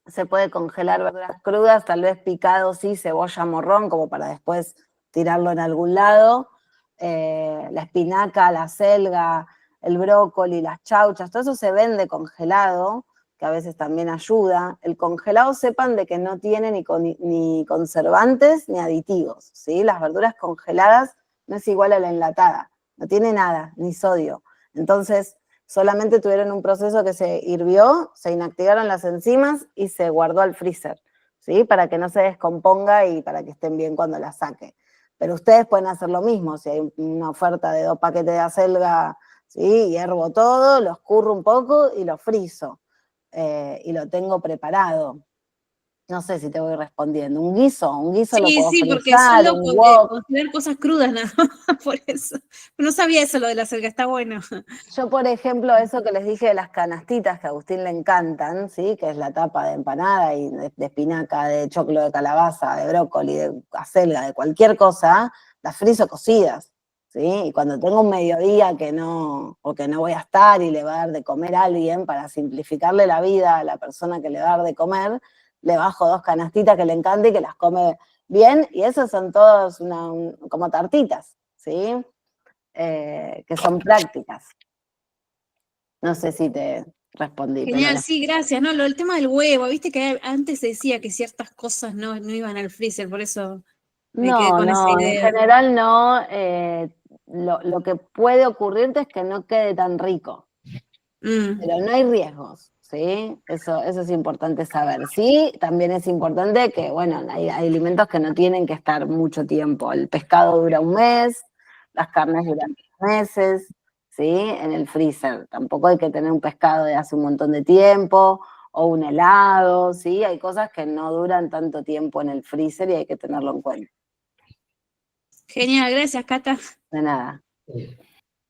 se puede congelar verduras crudas, tal vez picado, sí, cebolla, morrón, como para después tirarlo en algún lado. La espinaca, la selga, el brócoli, las chauchas, todo eso se vende congelado, que a veces también ayuda. El congelado, sepan de que no tiene ni conservantes ni aditivos, ¿sí? Las verduras congeladas no es igual a la enlatada, no tiene nada, ni sodio. Entonces, solamente tuvieron un proceso que se hirvió, se inactivaron las enzimas y se guardó al freezer, ¿sí? Para que no se descomponga y para que estén bien cuando la saque. Pero ustedes pueden hacer lo mismo, si hay una oferta de 2 paquetes de acelga, ¿sí? Hiervo todo, lo escurro un poco y lo frizo. Y lo tengo preparado. No sé si te voy respondiendo. Un guiso lo Sí, puedo sí, porque frizar, solo un wok. considerar cosas crudas nada más, por eso. No sabía eso, lo de la selga, está bueno. Yo, por ejemplo, eso que les dije de las canastitas que a Agustín le encantan, ¿sí? Que es la tapa de empanada y de espinaca, de choclo de calabaza, de brócoli, de acelga, de cualquier cosa, las frizo cocidas, ¿sí? Y cuando tengo un mediodía o que no voy a estar y le va a dar de comer a alguien, para simplificarle la vida a la persona que le va a dar de comer, le bajo 2 canastitas que le encanta y que las come bien, y esas son todas como tartitas, ¿sí? Que son prácticas. No sé si te respondí, Genial, pero sí, gracias. No, el tema del huevo, viste que antes se decía que ciertas cosas no iban al freezer, por eso me quedé con esa en idea. general no. lo que puede ocurrirte es que no quede tan rico, pero no hay riesgos, ¿sí? Eso es importante saber. Sí, también es importante que, bueno, hay alimentos que no tienen que estar mucho tiempo. El pescado dura un mes, las carnes duran 3 meses, ¿sí? En el freezer. Tampoco hay que tener un pescado de hace un montón de tiempo, o un helado, ¿sí? Hay cosas que no duran tanto tiempo en el freezer y hay que tenerlo en cuenta. Genial, gracias, Cata. De nada.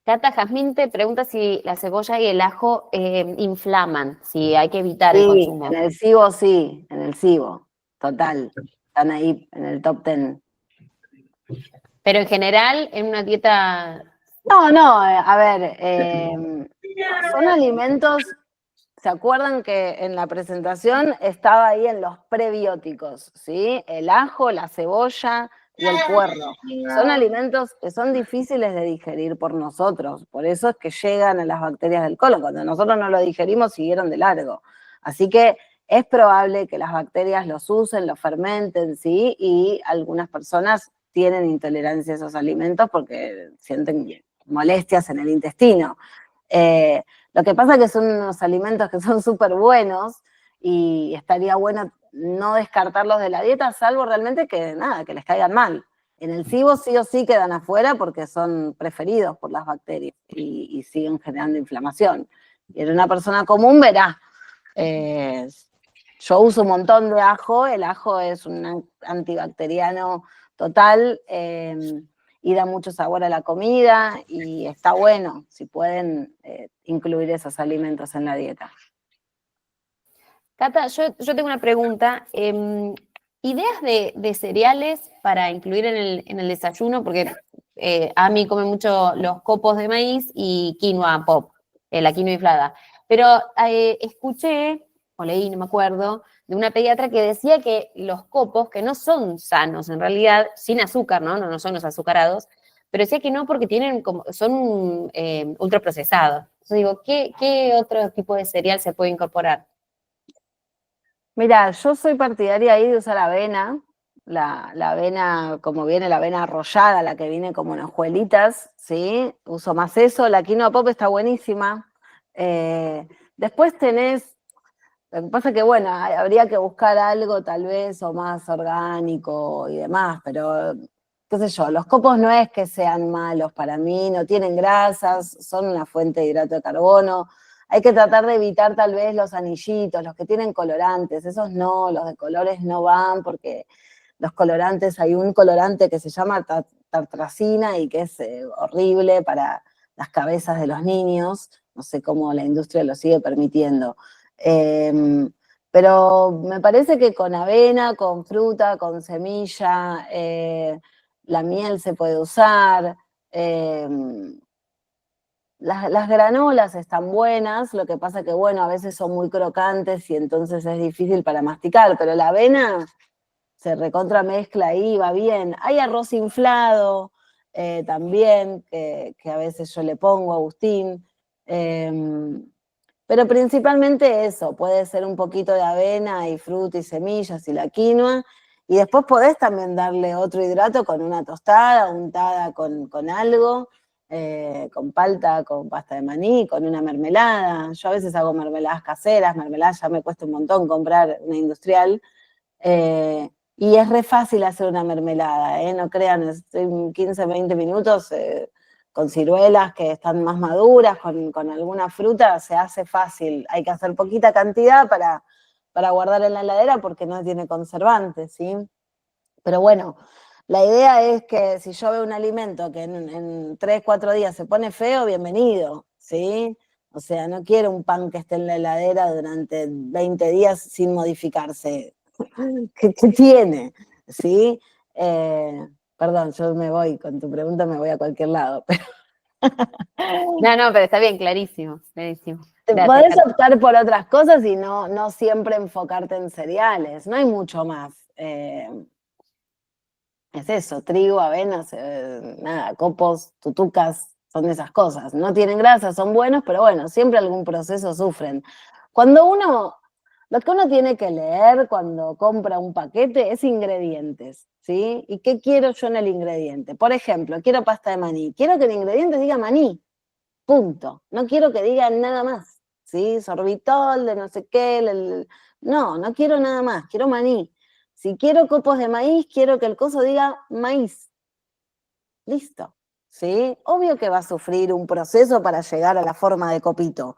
Cata, Jazmín te pregunta si la cebolla y el ajo inflaman, si hay que evitar el Sí, consumo. en el SIBO sí, en el SIBO, total. Están ahí en el top 10. Pero en general, en una dieta... No, a ver, son alimentos, ¿se acuerdan que en la presentación estaba ahí en los prebióticos, ¿sí? El ajo, la cebolla y el puerro. Son alimentos que son difíciles de digerir por nosotros, por eso es que llegan a las bacterias del colon. Cuando nosotros no lo digerimos, siguieron de largo. Así que es probable que las bacterias los usen, los fermenten, ¿sí? Y algunas personas tienen intolerancia a esos alimentos porque sienten molestias en el intestino. Lo que pasa es que son unos alimentos que son súper buenos y estaría bueno no descartarlos de la dieta, salvo realmente que nada, que les caigan mal. En el SIBO sí o sí quedan afuera porque son preferidos por las bacterias y siguen generando inflamación. Y en una persona común verá, yo uso un montón de ajo, el ajo es un antibacteriano total, y da mucho sabor a la comida y está bueno si pueden incluir esos alimentos en la dieta. Cata, yo tengo una pregunta. ¿Ideas de cereales para incluir en el desayuno? Porque Ami come mucho los copos de maíz y quinoa pop, la quinoa inflada. Pero escuché, o leí, no me acuerdo, de una pediatra que decía que los copos, que no son sanos en realidad, sin azúcar, no son los azucarados, pero decía que no porque son ultraprocesados. Entonces digo, ¿qué otro tipo de cereal se puede incorporar? Mira, yo soy partidaria ahí de usar avena, la avena, como viene la avena arrollada, la que viene como en hojuelitas, ¿sí? Uso más eso, la quinoa pop está buenísima. Después tenés, lo que pasa es que, bueno, habría que buscar algo tal vez o más orgánico y demás, pero qué sé yo, los copos no es que sean malos para mí, no tienen grasas, son una fuente de hidrato de carbono. Hay que tratar de evitar tal vez los anillitos, los que tienen colorantes, esos no, los de colores no van porque los colorantes, hay un colorante que se llama tartrazina y que es horrible para las cabezas de los niños, no sé cómo la industria lo sigue permitiendo. Pero me parece que con avena, con fruta, con semilla, la miel se puede usar, las granolas están buenas, lo que pasa que, bueno, a veces son muy crocantes y entonces es difícil para masticar, pero la avena se recontramezcla ahí, va bien. Hay arroz inflado también, que a veces yo le pongo, Agustín, pero principalmente eso, puede ser un poquito de avena y fruta y semillas y la quinoa, y después podés también darle otro hidrato con una tostada, untada con algo, con palta, con pasta de maní, con una mermelada. Yo a veces hago mermeladas caseras, mermeladas ya me cuesta un montón comprar una industrial, y es re fácil hacer una mermelada, no crean, en 15, 20 minutos con ciruelas que están más maduras, con alguna fruta, se hace fácil. Hay que hacer poquita cantidad para guardar en la heladera porque no tiene conservantes, ¿sí? Pero bueno, la idea es que si yo veo un alimento que en 3, 4 días se pone feo, bienvenido, ¿sí? O sea, no quiero un pan que esté en la heladera durante 20 días sin modificarse. ¿Qué tiene? ¿Sí? Perdón, yo me voy, con tu pregunta me voy a cualquier lado. No, pero está bien, clarísimo, clarísimo. Podés Gracias. optar por otras cosas y no siempre enfocarte en cereales, no hay mucho más. Es eso, trigo, avena, nada, copos, tutucas, son esas cosas. No tienen grasa, son buenos, pero bueno, siempre algún proceso sufren. Cuando uno Lo que uno tiene que leer cuando compra un paquete es ingredientes, ¿sí? ¿Y qué quiero yo en el ingrediente? Por ejemplo, quiero pasta de maní. Quiero que el ingrediente diga maní, punto. No quiero que diga nada más, ¿sí? Sorbitol de no sé qué. No, no quiero nada más, quiero maní. Si quiero copos de maíz, quiero que el coso diga maíz. Listo, ¿sí? Obvio que va a sufrir un proceso para llegar a la forma de copito,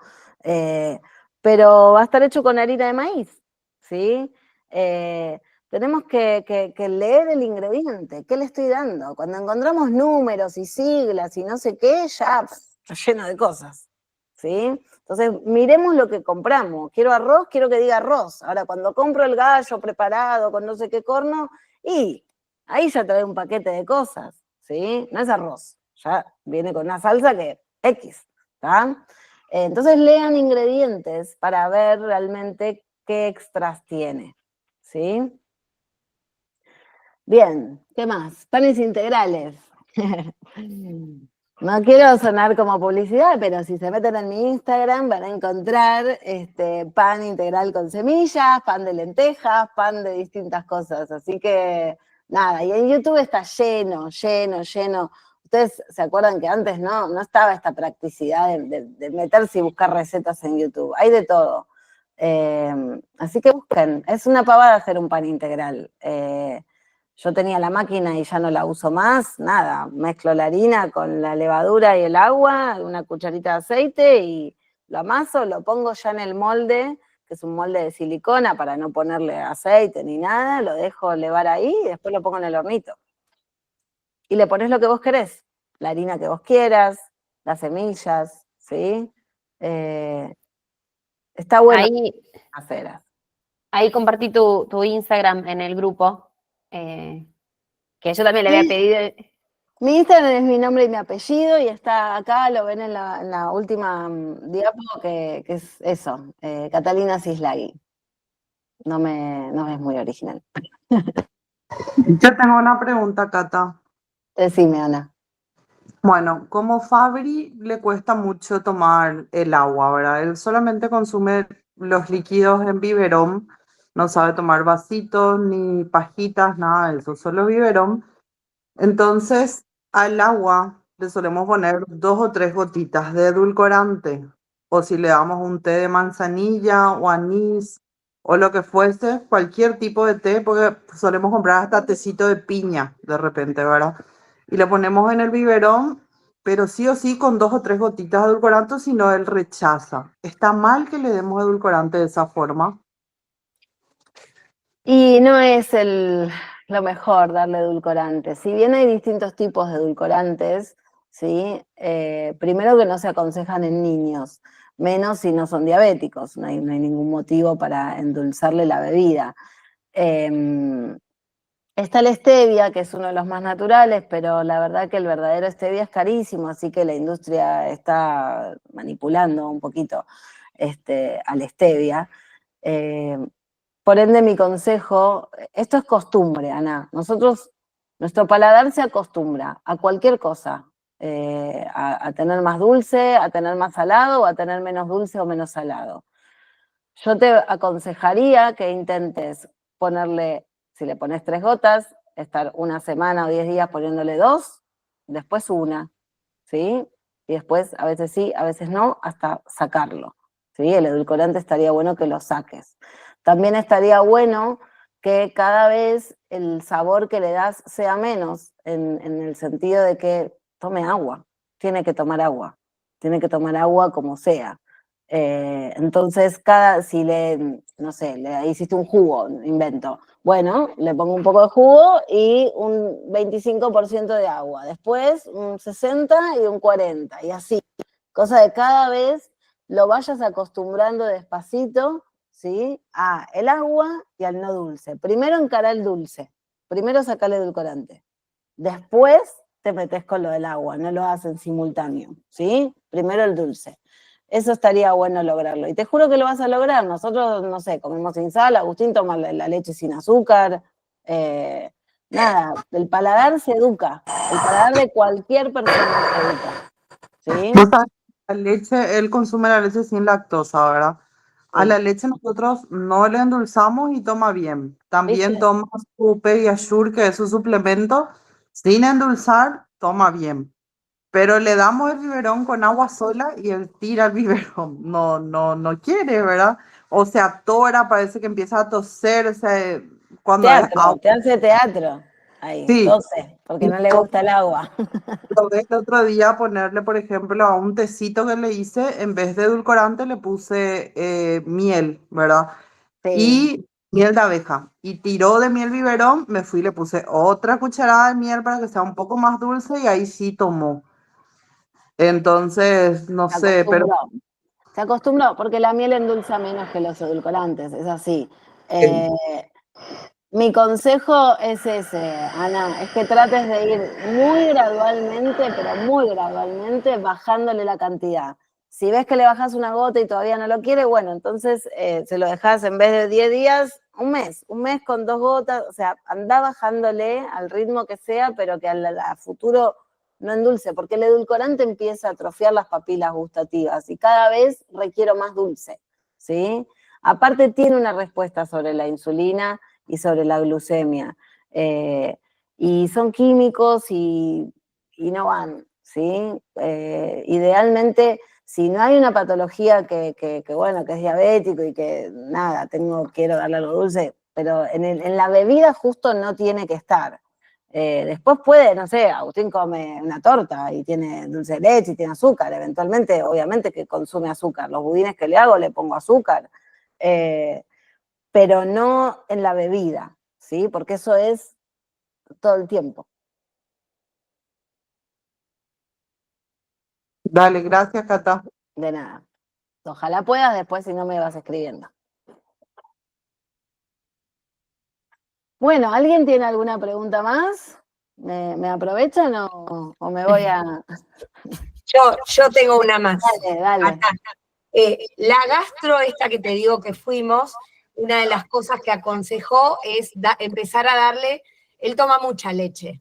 pero va a estar hecho con harina de maíz, ¿sí? Tenemos que leer el ingrediente, ¿qué le estoy dando? Cuando encontramos números y siglas y no sé qué, ya está lleno de cosas, ¿sí? Entonces, miremos lo que compramos. Quiero arroz, quiero que diga arroz. Ahora, cuando compro el gallo preparado con no sé qué corno, y ahí ya trae un paquete de cosas. ¿Sí? No es arroz, ya viene con una salsa que X, ¿está? Entonces lean ingredientes para ver realmente qué extras tiene, ¿sí? Bien, ¿qué más? Panes integrales. No quiero sonar como publicidad, pero si se meten en mi Instagram van a encontrar pan integral con semillas, pan de lentejas, pan de distintas cosas. Así que nada, y en YouTube está lleno. Ustedes se acuerdan que antes no estaba esta practicidad de meterse y buscar recetas en YouTube. Hay de todo. Así que busquen. Es una pavada hacer un pan integral. Yo tenía la máquina y ya no la uso más, nada, mezclo la harina con la levadura y el agua, una cucharita de aceite y lo amaso, lo pongo ya en el molde, que es un molde de silicona para no ponerle aceite ni nada, lo dejo levar ahí y después lo pongo en el hornito. Y le pones lo que vos querés, la harina que vos quieras, las semillas, ¿sí? Está bueno hacer. Ahí compartí tu Instagram en el grupo, que yo también le había pedido. Mi Instagram es mi nombre y mi apellido y está acá, lo ven en la última diapo, que es eso, Catalina Cislagui. No es muy original. Yo tengo una pregunta, Cata. Decime, Ana. Bueno, como Fabri le cuesta mucho tomar el agua, ¿verdad? Él solamente consume los líquidos en biberón, no sabe tomar vasitos ni pajitas, nada de eso, solo biberón. Entonces, al agua le solemos poner 2 o 3 gotitas de edulcorante, o si le damos un té de manzanilla o anís, o lo que fuese, cualquier tipo de té, porque solemos comprar hasta tecito de piña de repente, ¿verdad? Y le ponemos en el biberón, pero sí o sí con 2 o 3 gotitas de edulcorante, si no, él rechaza. ¿Está mal que le demos edulcorante de esa forma? Y no es lo mejor darle edulcorante. Si bien hay distintos tipos de edulcorantes, ¿sí? Primero que no se aconsejan en niños, menos si no son diabéticos, no hay ningún motivo para endulzarle la bebida. Está la stevia, que es uno de los más naturales, pero la verdad que el verdadero stevia es carísimo, así que la industria está manipulando un poquito a la stevia. Por ende, mi consejo, esto es costumbre, Ana. Nuestro paladar se acostumbra a cualquier cosa, a tener más dulce, a tener más salado, o a tener menos dulce o menos salado. Yo te aconsejaría que intentes ponerle, si le pones 3 gotas, estar una semana o 10 días poniéndole 2, después 1, ¿sí? Y después, a veces sí, a veces no, hasta sacarlo, ¿sí? El edulcorante estaría bueno que lo saques. También estaría bueno que cada vez el sabor que le das sea menos, en el sentido de que tome agua, tiene que tomar agua como sea. Entonces, si no sé, le hiciste un jugo, invento, bueno, le pongo un poco de jugo y un 25% de agua, después un 60 y un 40, y así, cosa de cada vez lo vayas acostumbrando despacito, ¿sí? A el agua y al no dulce. Primero encará el dulce, primero saca el edulcorante, después te metes con lo del agua, no lo hacen simultáneo, ¿sí? Primero el dulce. Eso estaría bueno lograrlo. Y te juro que lo vas a lograr. Nosotros, no sé, comemos sin sal, Agustín toma la leche sin azúcar. Nada, el paladar se educa. El paladar de cualquier persona se educa. ¿Sí? Vos sabés, la leche, él consume la leche sin lactosa, ¿verdad? A la leche nosotros no le endulzamos y toma bien. También ¿Viste? toma su Pediasure, que es su suplemento, sin endulzar, toma bien. Pero le damos el biberón con agua sola y él tira el biberón. No quiere, ¿verdad? O se atora, parece que empieza a toser, o sea, cuando es Teatro, agua. te hace teatro. Ahí, Sí, tose, porque no le gusta el agua. probé el otro día ponerle, por ejemplo, a un tecito que le hice, en vez de edulcorante le puse miel, ¿verdad? Sí, Y miel de abeja. Y tiró de miel biberón, me fui y le puse otra cucharada de miel para que sea un poco más dulce y ahí sí tomó. Entonces, no se sé, pero acostumbró. Se acostumbró, porque la miel endulza menos que los edulcorantes, es así. eh, Mi consejo es ese, Ana, es que trates de ir muy gradualmente, pero muy gradualmente, bajándole la cantidad. Si ves que le bajas una gota y todavía no lo quiere, bueno, entonces se lo dejas en vez de 10 días, un mes con 2 gotas, o sea, anda bajándole al ritmo que sea, pero que a futuro no endulce, porque el edulcorante empieza a atrofiar las papilas gustativas y cada vez requiero más dulce, ¿sí? Aparte tiene una respuesta sobre la insulina y sobre la glucemia. Y son químicos y no van, ¿sí? Idealmente, si no hay una patología bueno, que es diabético y que nada, quiero darle algo dulce, pero en la bebida justo no tiene que estar. Después puede, no sé, Agustín come una torta y tiene dulce de leche y tiene azúcar, eventualmente, obviamente que consume azúcar. Los budines que le hago le pongo azúcar. Pero no en la bebida, ¿sí? Porque eso es todo el tiempo. dale, gracias, Cata. De nada. Ojalá puedas después, si no me vas escribiendo. Bueno, ¿alguien tiene alguna pregunta más? ¿Me aprovechan o me voy a...? Yo tengo una más. Dale. Acá. La gastro esta que te digo que fuimos, una de las cosas que aconsejó es empezar a darle, él toma mucha leche,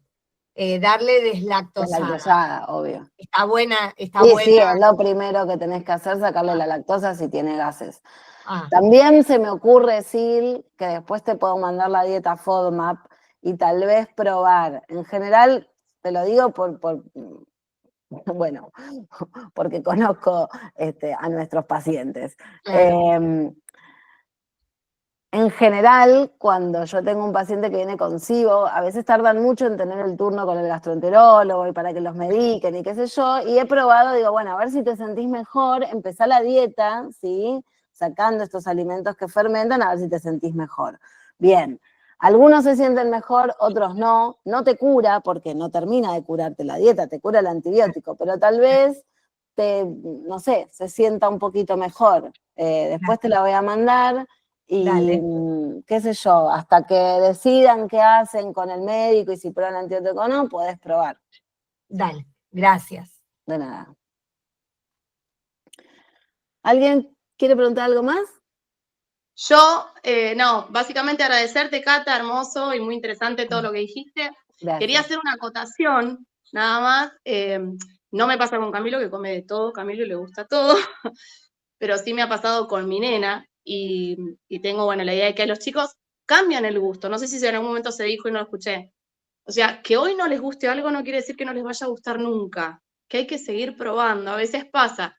darle deslactosada. Deslactosada, obvio. Está buena, está Sí, buena. sí, es lo primero que tenés que hacer, sacarle la lactosa si tiene gases. Ah, También se me ocurre, Sil, que después te puedo mandar la dieta FODMAP y tal vez probar. En general, te lo digo bueno, porque conozco a nuestros pacientes. claro. En general, cuando yo tengo un paciente que viene con SIBO, a veces tardan mucho en tener el turno con el gastroenterólogo y para que los mediquen y qué sé yo, y he probado, digo, bueno, a ver si te sentís mejor, empezá la dieta, ¿sí? Sacando estos alimentos que fermentan, a ver si te sentís mejor. Bien, algunos se sienten mejor, otros no, no te cura, porque no termina de curarte la dieta, te cura el antibiótico, pero tal vez no sé, se sienta un poquito mejor. Después te la voy a mandar. Y Dale. qué sé yo, hasta que decidan qué hacen con el médico y si prueban antibiótico o no, podés probar. Dale, gracias. De nada. ¿Alguien quiere preguntar algo más? Yo, no, básicamente agradecerte, Cata, hermoso y muy interesante todo lo que dijiste. Gracias. Quería hacer una acotación, nada más. No me pasa con Camilo, que come de todo, Camilo le gusta todo, pero sí me ha pasado con mi nena y tengo, bueno, la idea de que los chicos cambian el gusto. No sé si en algún momento se dijo y no lo escuché. O sea, que hoy no les guste algo no quiere decir que no les vaya a gustar nunca, que hay que seguir probando. A veces pasa,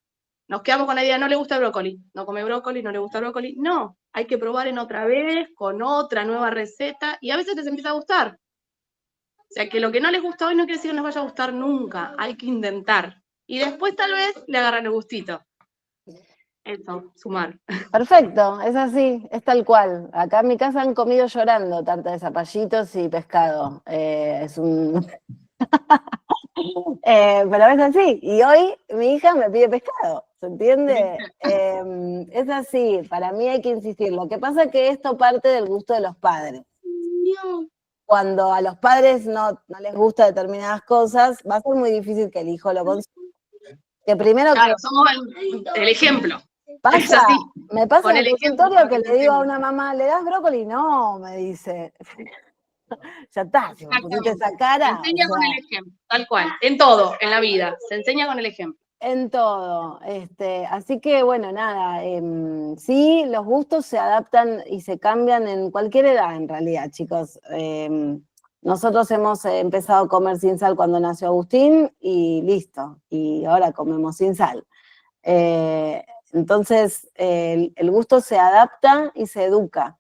nos quedamos con la idea, no le gusta el brócoli, no come brócoli, no le gusta el brócoli. No, hay que probar en otra vez, con otra nueva receta, y a veces les empieza a gustar. O sea, que lo que no les gusta hoy no quiere decir que no les vaya a gustar nunca, hay que intentar. Y después tal vez le agarran el gustito. Eso, sumar. Perfecto, es así, es tal cual. Acá en mi casa han comido llorando tarta de zapallitos y pescado. Es un... pero es así. Y hoy mi hija me pide pescado, ¿se entiende? Es así, para mí hay que insistir. Lo que pasa es que esto parte del gusto de los padres. Cuando a los padres no les gusta determinadas cosas, va a ser muy difícil que el hijo lo consuma. Que primero Claro, que somos el ejemplo. pasa, Es así. me pasa Con en el el ejemplo, consultorio que para que le digo a empecemos. una mamá, ¿le das brócoli? No, me dice. Ya está, si me pusiste esa Se cara. enseña O con sea, el ejemplo, tal cual, en todo, en la vida, se enseña con el ejemplo. En todo. Así que, bueno, nada, sí, los gustos se adaptan y se cambian en cualquier edad, en realidad, chicos. Nosotros hemos empezado a comer sin sal cuando nació Agustín y listo, y ahora comemos sin sal. Entonces, el gusto se adapta y se educa.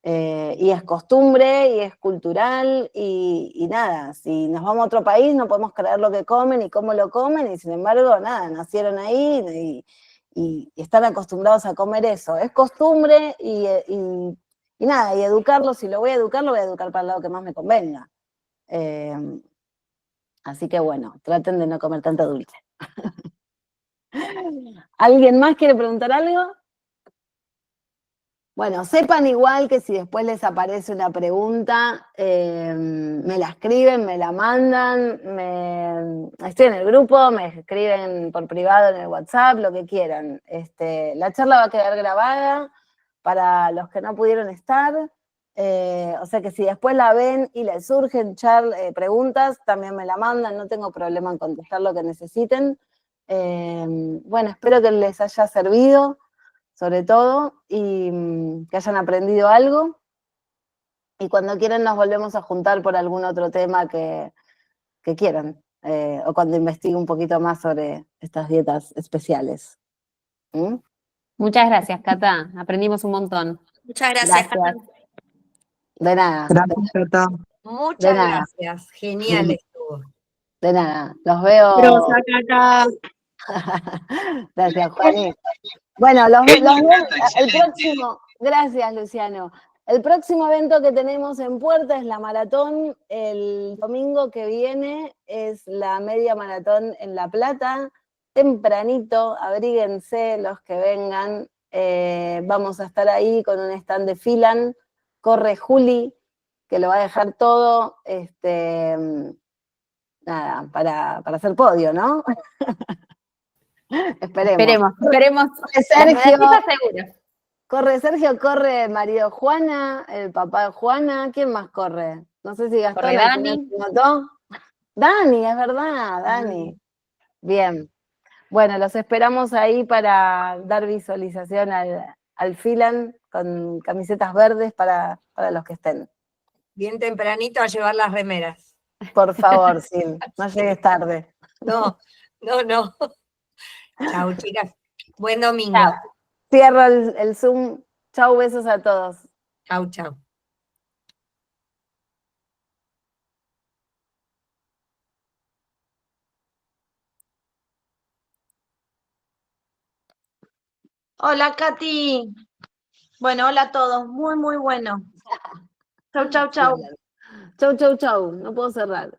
Y es costumbre, y es cultural, y nada, si nos vamos a otro país no podemos creer lo que comen y cómo lo comen, y sin embargo, nada, nacieron ahí y están acostumbrados a comer eso. Es costumbre y nada, y educarlo, si lo voy a educar, lo voy a educar para el lado que más me convenga. Así que bueno, traten de no comer tanto dulce. ¿Alguien más quiere preguntar algo? Bueno, sepan igual que si después les aparece una pregunta, me la escriben, me la mandan, estoy en el grupo, me escriben por privado en el WhatsApp, lo que quieran. La charla va a quedar grabada para los que no pudieron estar, o sea que si después la ven y les surgen preguntas, también me la mandan, no tengo problema en contestar lo que necesiten. Bueno, espero que les haya servido, sobre todo, y que hayan aprendido algo. Y cuando quieran nos volvemos a juntar por algún otro tema que quieran, o cuando investigue un poquito más sobre estas dietas especiales. ¿Mm? Muchas gracias, Cata. Aprendimos un montón. Muchas gracias. Gracias. De nada. Gracias, Cata. Muchas De nada. gracias. Genial estuvo. De nada. Los veo. Grosa, Cata. Gracias, Juanita. Bueno, los veo el próximo. Gracias, Luciano. El próximo evento que tenemos en puerta es la maratón. El domingo que viene es la media maratón en La Plata. Tempranito, abríguense los que vengan. Vamos a estar ahí con un stand de Filan. Corre Juli, que lo va a dejar todo nada, para hacer podio, ¿no? Esperemos. Esperemos. Sergio. Seguro. Corre Sergio, corre Mario Juana, el papá de Juana. ¿Quién más corre? No sé si Gastón Corre al Dani. final se notó. Dani, es verdad, Dani. Bien. Bueno, los esperamos ahí para dar visualización al Filan con camisetas verdes para los que estén. Bien tempranito a llevar las remeras. Por favor, Sil, no llegues tarde. No. Chau, chicas. Buen domingo. Chau. Cierro el Zoom. Chau, besos a todos. Chau. Hola, Katy. Bueno, hola a todos. Muy, muy bueno. Chau. Chau. No puedo cerrar.